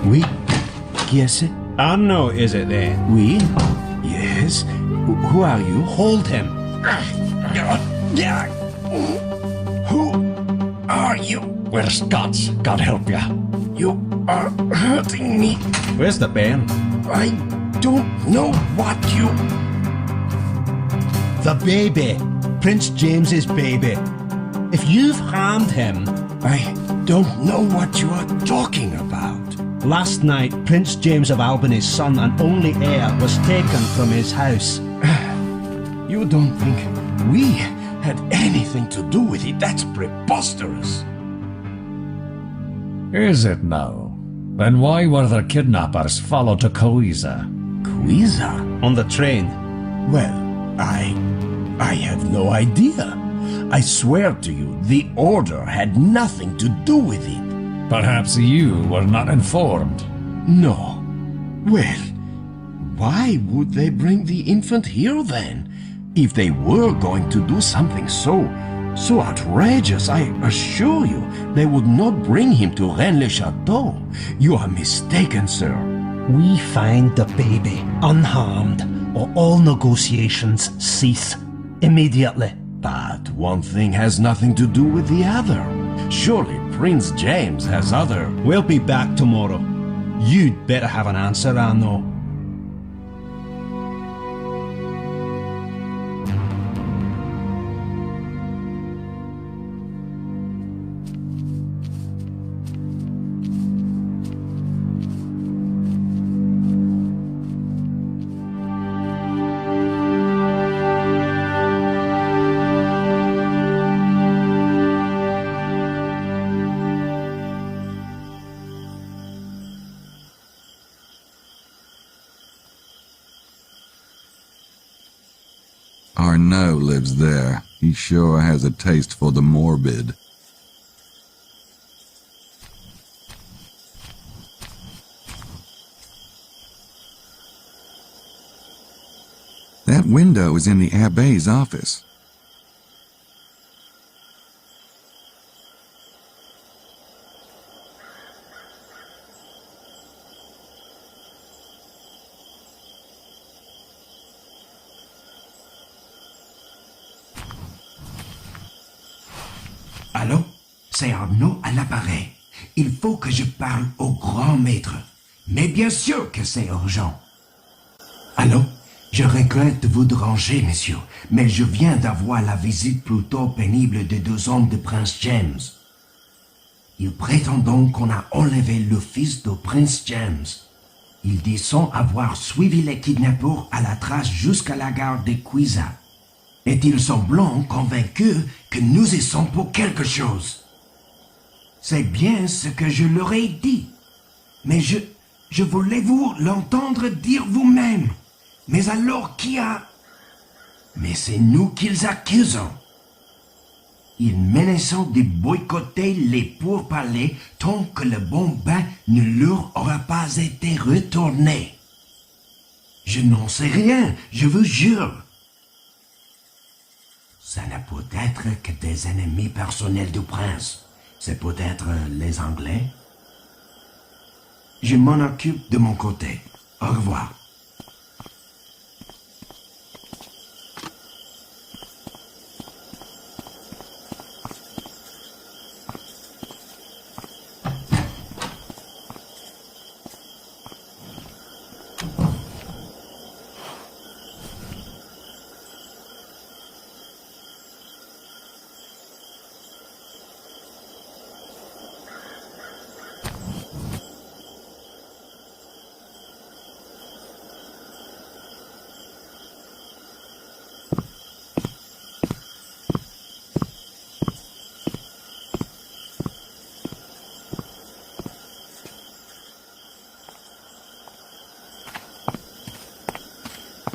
L: Oui? Qui est-ce?
O: Arno, is it then?
L: Oui? Yes? Who are you?
O: Hold him.
L: Who are you?
P: We're Scots, God help ya.
L: You are hurting me.
O: Where's the bairn?
L: I don't know what you...
O: The baby. Prince James's baby. If you've harmed him...
L: I don't know what you are talking about.
O: Last night, Prince James of Albany's son and only heir was taken from his house.
L: You don't think we had anything to do with it? That's preposterous.
P: Is it now? Then why were the kidnappers followed to Coiza?
L: Coiza?
O: On the train.
L: Well, I have no idea. I swear to you, the Order had nothing to do with it.
P: Perhaps you were not informed.
L: No. Well, why would they bring the infant here then? If they were going to do something so outrageous, I assure you, they would not bring him to Rennes-le-Château. You are mistaken, sir.
O: We find the baby unharmed, or all negotiations cease immediately.
L: But one thing has nothing to do with the other. Surely Prince James has other...
O: We'll be back tomorrow. You'd better have an answer, Arno.
A: Arnaud lives there. He sure has a taste for the morbid. That window is in the Abbe's office.
L: Allô? C'est Arnaud à l'appareil. Il faut que je parle au grand maître. Mais bien sûr que c'est urgent. Allô? Je regrette de vous déranger, monsieur, mais je viens d'avoir la visite plutôt pénible de 2 hommes de Prince James. Ils prétendent donc qu'on a enlevé le fils de Prince James. Ils disent avoir suivi les kidnappeurs à la trace jusqu'à la gare de Coiza. Est-il semblant convaincu que nous y sommes pour quelque chose? C'est bien ce que je leur ai dit. Mais je voulais vous l'entendre dire vous-même. Mais alors qui a... Mais c'est nous qu'ils accusent. Ils menacent de boycotter les pourparlers tant que le bon bain ne leur aura pas été retourné. Je n'en sais rien, je vous jure. Ça ne peut être que des ennemis personnels du prince. C'est peut-être les Anglais. Je m'en occupe de mon côté. Au revoir.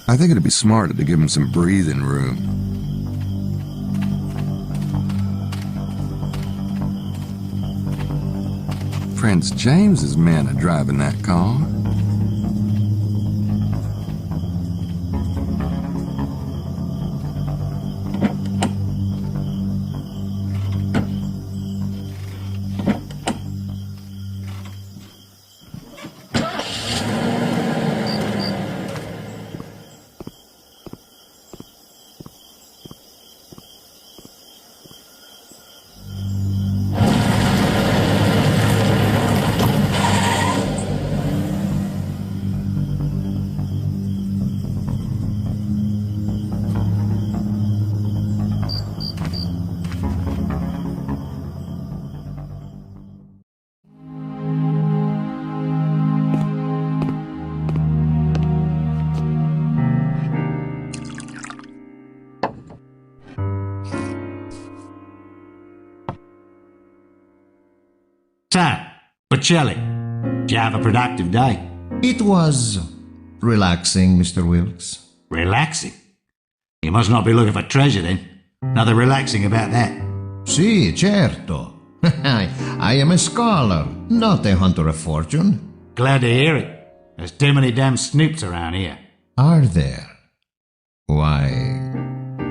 A: I think it'd be smarter to give him some breathing room. Prince James's men are driving that car.
K: So, Bocelli, did you have a productive day?
C: It was relaxing, Mr. Wilkes.
K: Relaxing? You must not be looking for treasure then. Nothing relaxing about that.
C: Sì, certo. I am a scholar, not a hunter of fortune.
K: Glad to hear it. There's too many damn snoops around here.
C: Are there? Why,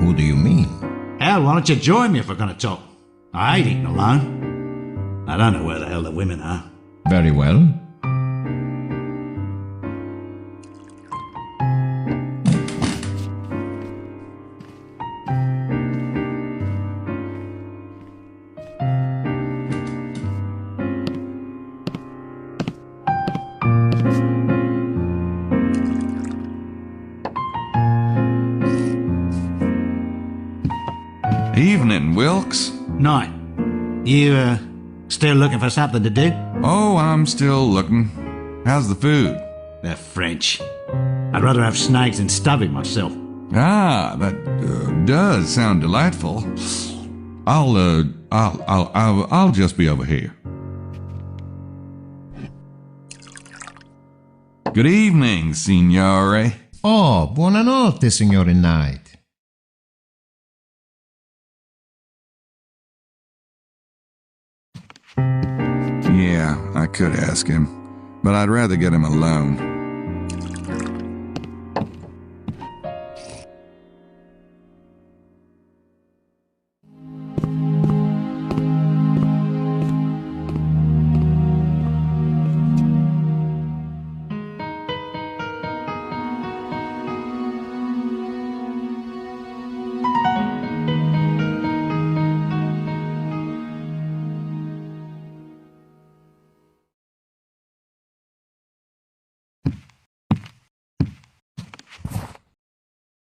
C: who do you mean?
K: Hell, why don't you join me if we're gonna talk? I hate eating alone. I don't know where the hell the women are.
C: Very well.
A: Evening, Wilkes.
K: Night. You, still looking for something to do?
A: Oh, I'm still looking. How's the food?
K: They're French. I'd rather have snakes than stuffing myself.
A: Ah, that does sound delightful. I'll just be over here. Good evening, signore.
C: Oh, buonanotte, Signore Knight.
A: Yeah, I could ask him, but I'd rather get him alone.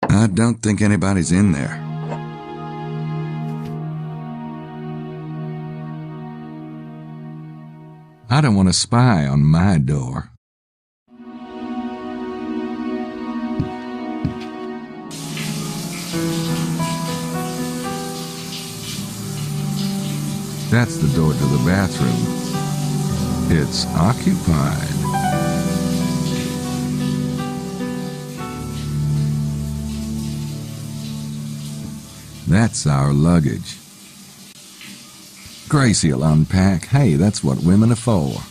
A: I don't think anybody's in there. I don't want to spy on my door. That's the door to the bathroom. It's occupied. That's our luggage. Gracie'll unpack. Hey, that's what women are for.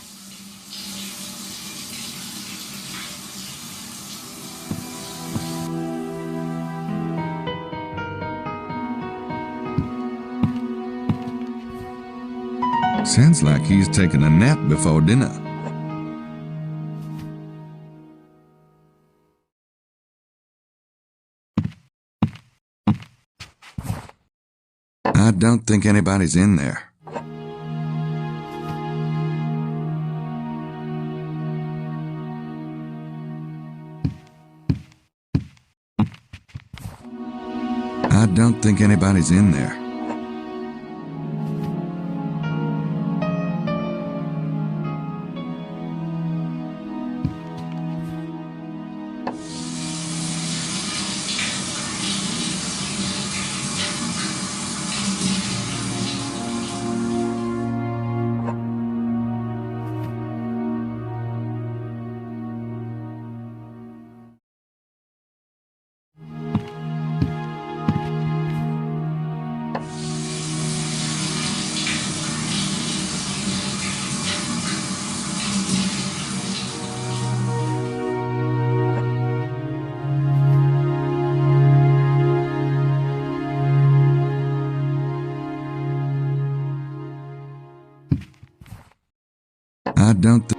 A: Sounds like he's taking a nap before dinner. I don't think anybody's in there. I don't think anybody's in there. I don't think...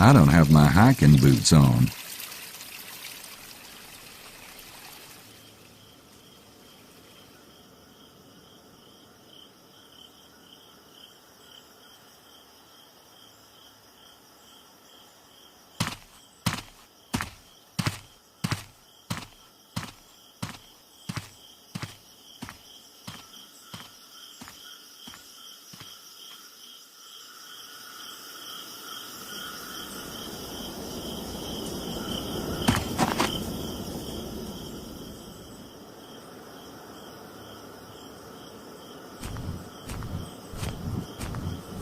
A: I don't have my hiking boots on.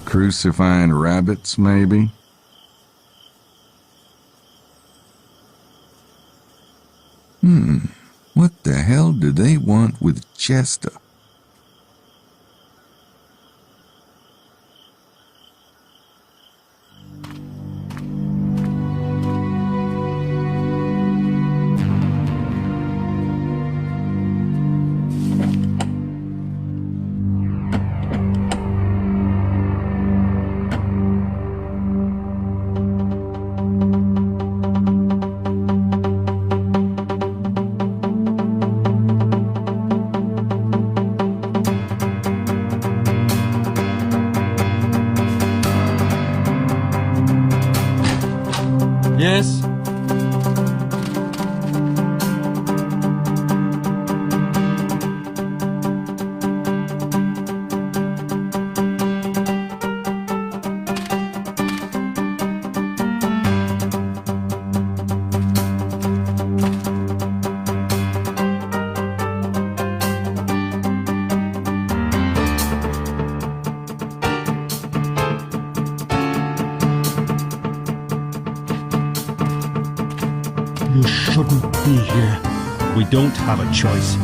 A: Crucifying rabbits, maybe? What the hell do they want with Chester?
K: Yes?
Q: You shouldn't be here.
O: We don't have a choice.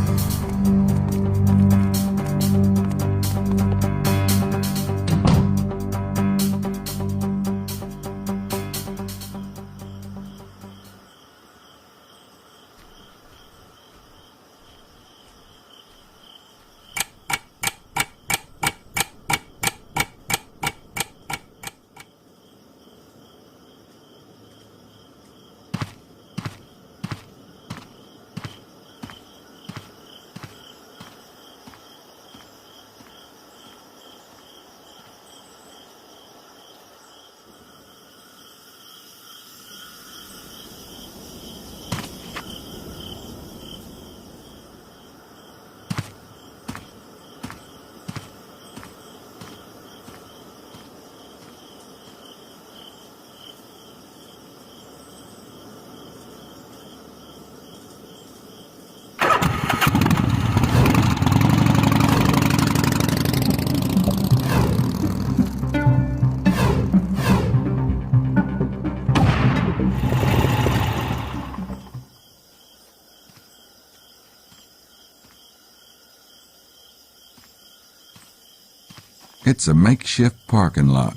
A: It's a makeshift parking lot.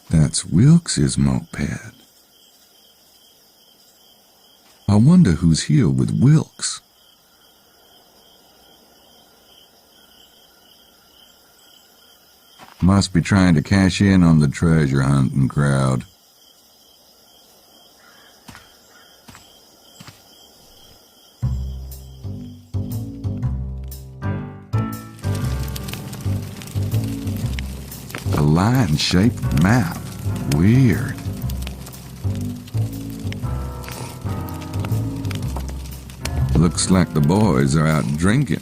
A: That's Wilkes's moped. I wonder who's here with Wilkes. Must be trying to cash in on the treasure hunting crowd. A lion-shaped map. Weird. Looks like the boys are out drinking.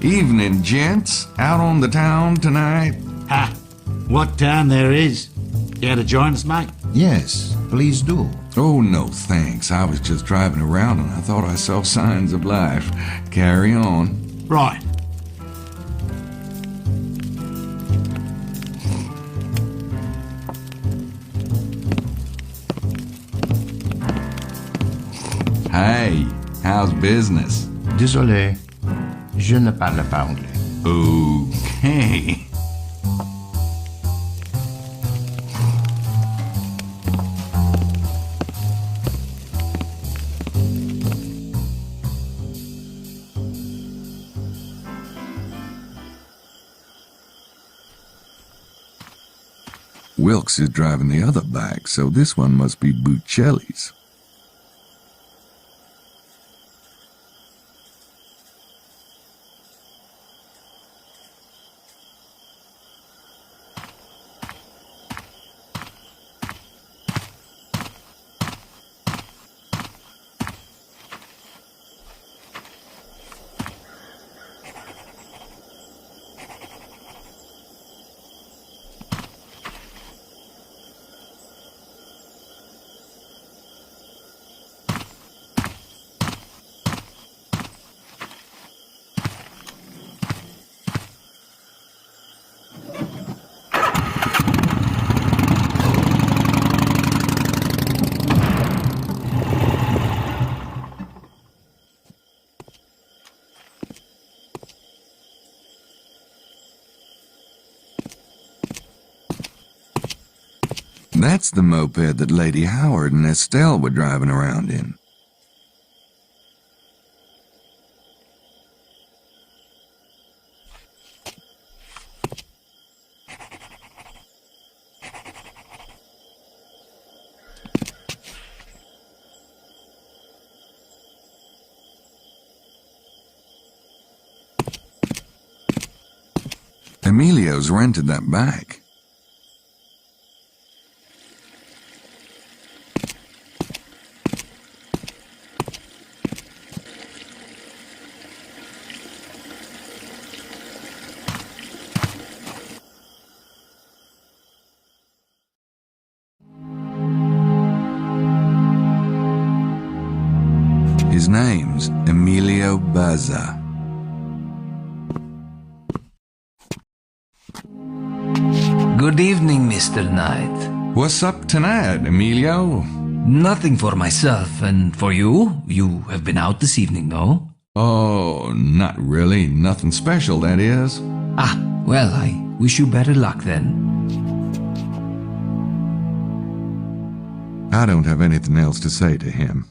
A: Evening, gents. Out on the town tonight?
K: Ha! What town there is? Care to join us, mate?
C: Yes, please do.
A: Oh, no thanks. I was just driving around and I thought I saw signs of life. Carry on.
K: Right.
A: Hey, how's business?
C: Désolé, je ne parle pas anglais.
A: Okay. Wilkes is driving the other bike, so this one must be Buccelli's. That's the moped that Lady Howard and Estelle were driving around in. Emilio's rented that back. His name's Emilio Baza.
J: Good evening, Mr. Knight.
A: What's up tonight, Emilio?
J: Nothing for myself, and for you? You have been out this evening, no?
A: Oh, not really. Nothing special, that is.
J: Ah, well, I wish you better luck then.
A: I don't have anything else to say to him.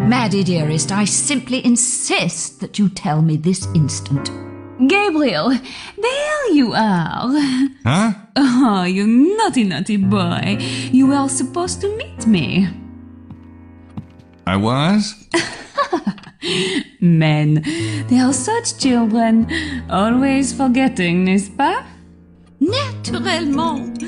D: Maddie, dearest, I simply insist that you tell me this instant.
I: Gabriel, there you are.
A: Huh?
I: Oh, you naughty, naughty boy. You were supposed to meet me.
A: I was?
I: Men, they are such children. Always forgetting, n'est-ce pas?
D: Naturellement.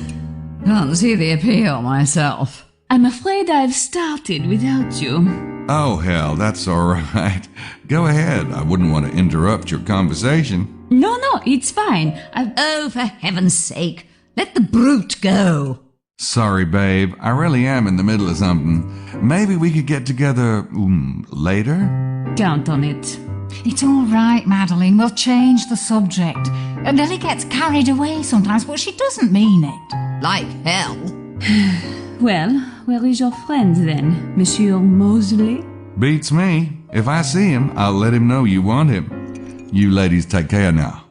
D: Can't see the appeal myself.
I: I'm afraid I've started without you.
A: Oh, hell, that's all right. Go ahead. I wouldn't want to interrupt your conversation.
I: No, it's fine.
D: Oh, for heaven's sake, let the brute go.
A: Sorry, babe. I really am in the middle of something. Maybe we could get together later?
I: Count on it.
E: It's all right, Madeline. We'll change the subject. Lily gets carried away sometimes, but she doesn't mean it.
D: Like hell.
I: Well, where is your friend then, Monsieur Mosley?
A: Beats me. If I see him, I'll let him know you want him. You ladies take care now.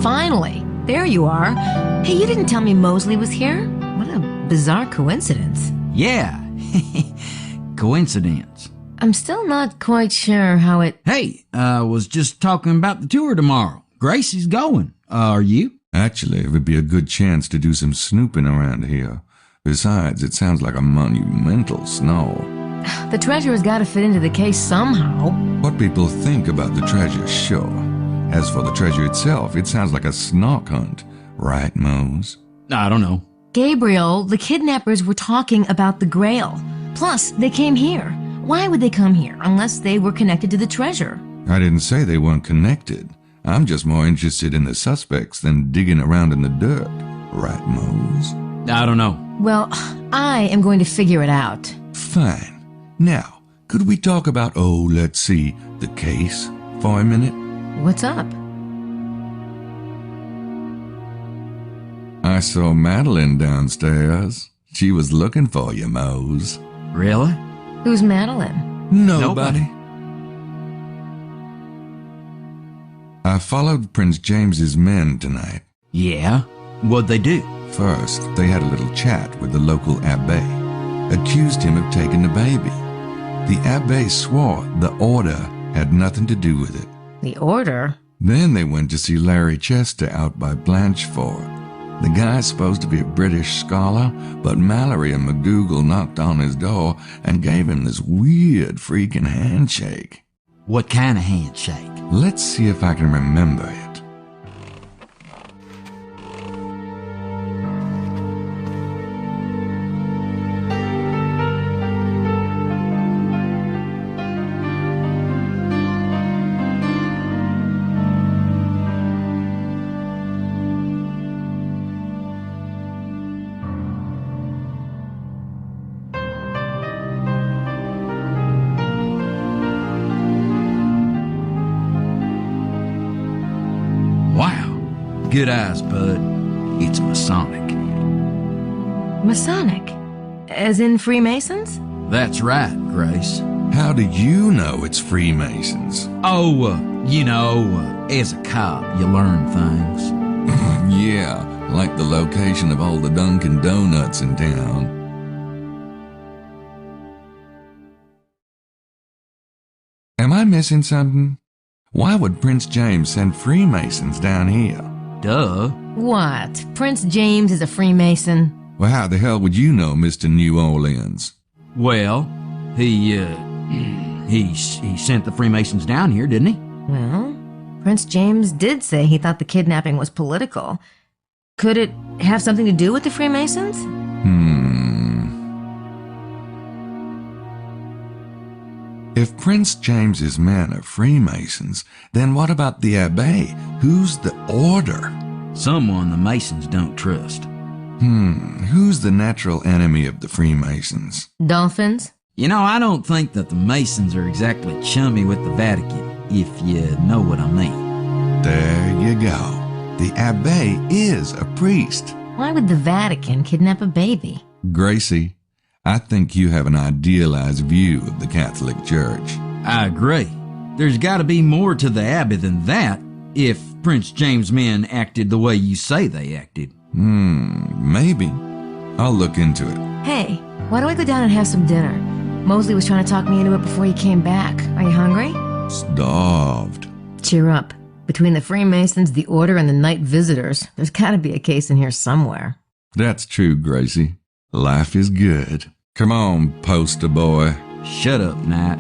N: Finally, there you are. Hey, you didn't tell me Mosley was here? What a bizarre coincidence.
F: Yeah, coincidence.
N: I'm still not quite sure how it...
F: Hey, I was just talking about the tour tomorrow. Gracie's going. Are you?
A: Actually, it would be a good chance to do some snooping around here. Besides, it sounds like a monumental snore.
N: The treasure's got to fit into the case somehow.
A: What people think about the treasure, sure. As for the treasure itself, it sounds like a snark hunt. Right, Mose?
F: I don't know.
N: Gabriel, the kidnappers were talking about the Grail. Plus, they came here. Why would they come here unless they were connected to the treasure?
A: I didn't say they weren't connected. I'm just more interested in the suspects than digging around in the dirt. Right, Mose?
F: I don't know.
N: Well, I am going to figure it out.
A: Fine. Now, could we talk about, let's see, the case for a minute?
N: What's up?
A: I saw Madeline downstairs. She was looking for you, Mose.
F: Really?
N: Who's Madeline?
A: Nobody. I followed Prince James's men tonight.
F: Yeah? What'd they do?
A: First, they had a little chat with the local abbé. Accused him of taking the baby. The abbé swore the order had nothing to do with it.
N: The order?
A: Then they went to see Larry Chester out by Blancheford. The guy's supposed to be a British scholar, but Mallory and McDougal knocked on his door and gave him this weird freaking handshake.
F: What kind of handshake?
A: Let's see if I can remember it.
F: Good eyes, bud. It's Masonic.
N: Masonic? As in Freemasons?
F: That's right, Grace.
A: How do you know it's Freemasons?
F: Oh, as a cop, you learn things.
A: Yeah, like the location of all the Dunkin' Donuts in town. Am I missing something? Why would Prince James send Freemasons down here?
F: Duh.
N: What? Prince James is a Freemason?
A: Well, how the hell would you know, Mr. New Orleans?
F: Well, he sent the Freemasons down here, didn't he?
N: Well, Prince James did say he thought the kidnapping was political. Could it have something to do with the Freemasons?
A: If Prince James's men are Freemasons, then what about the Abbey? Who's the order?
F: Someone the Masons don't trust.
A: Who's the natural enemy of the Freemasons?
N: Dolphins?
F: I don't think that the Masons are exactly chummy with the Vatican, if you know what I mean.
A: There you go. The Abbey is a priest.
N: Why would the Vatican kidnap a baby?
A: Gracie, I think you have an idealized view of the Catholic Church.
F: I agree. There's got to be more to the Abbey than that, if Prince James' men acted the way you say they acted.
A: Maybe. I'll look into it.
N: Hey, why don't we go down and have some dinner? Mosley was trying to talk me into it before he came back. Are you hungry?
A: Starved.
N: Cheer up. Between the Freemasons, the Order, and the night visitors, there's got to be a case in here somewhere.
A: That's true, Gracie. Life is good. Come on, poster boy.
F: Shut up, Knight.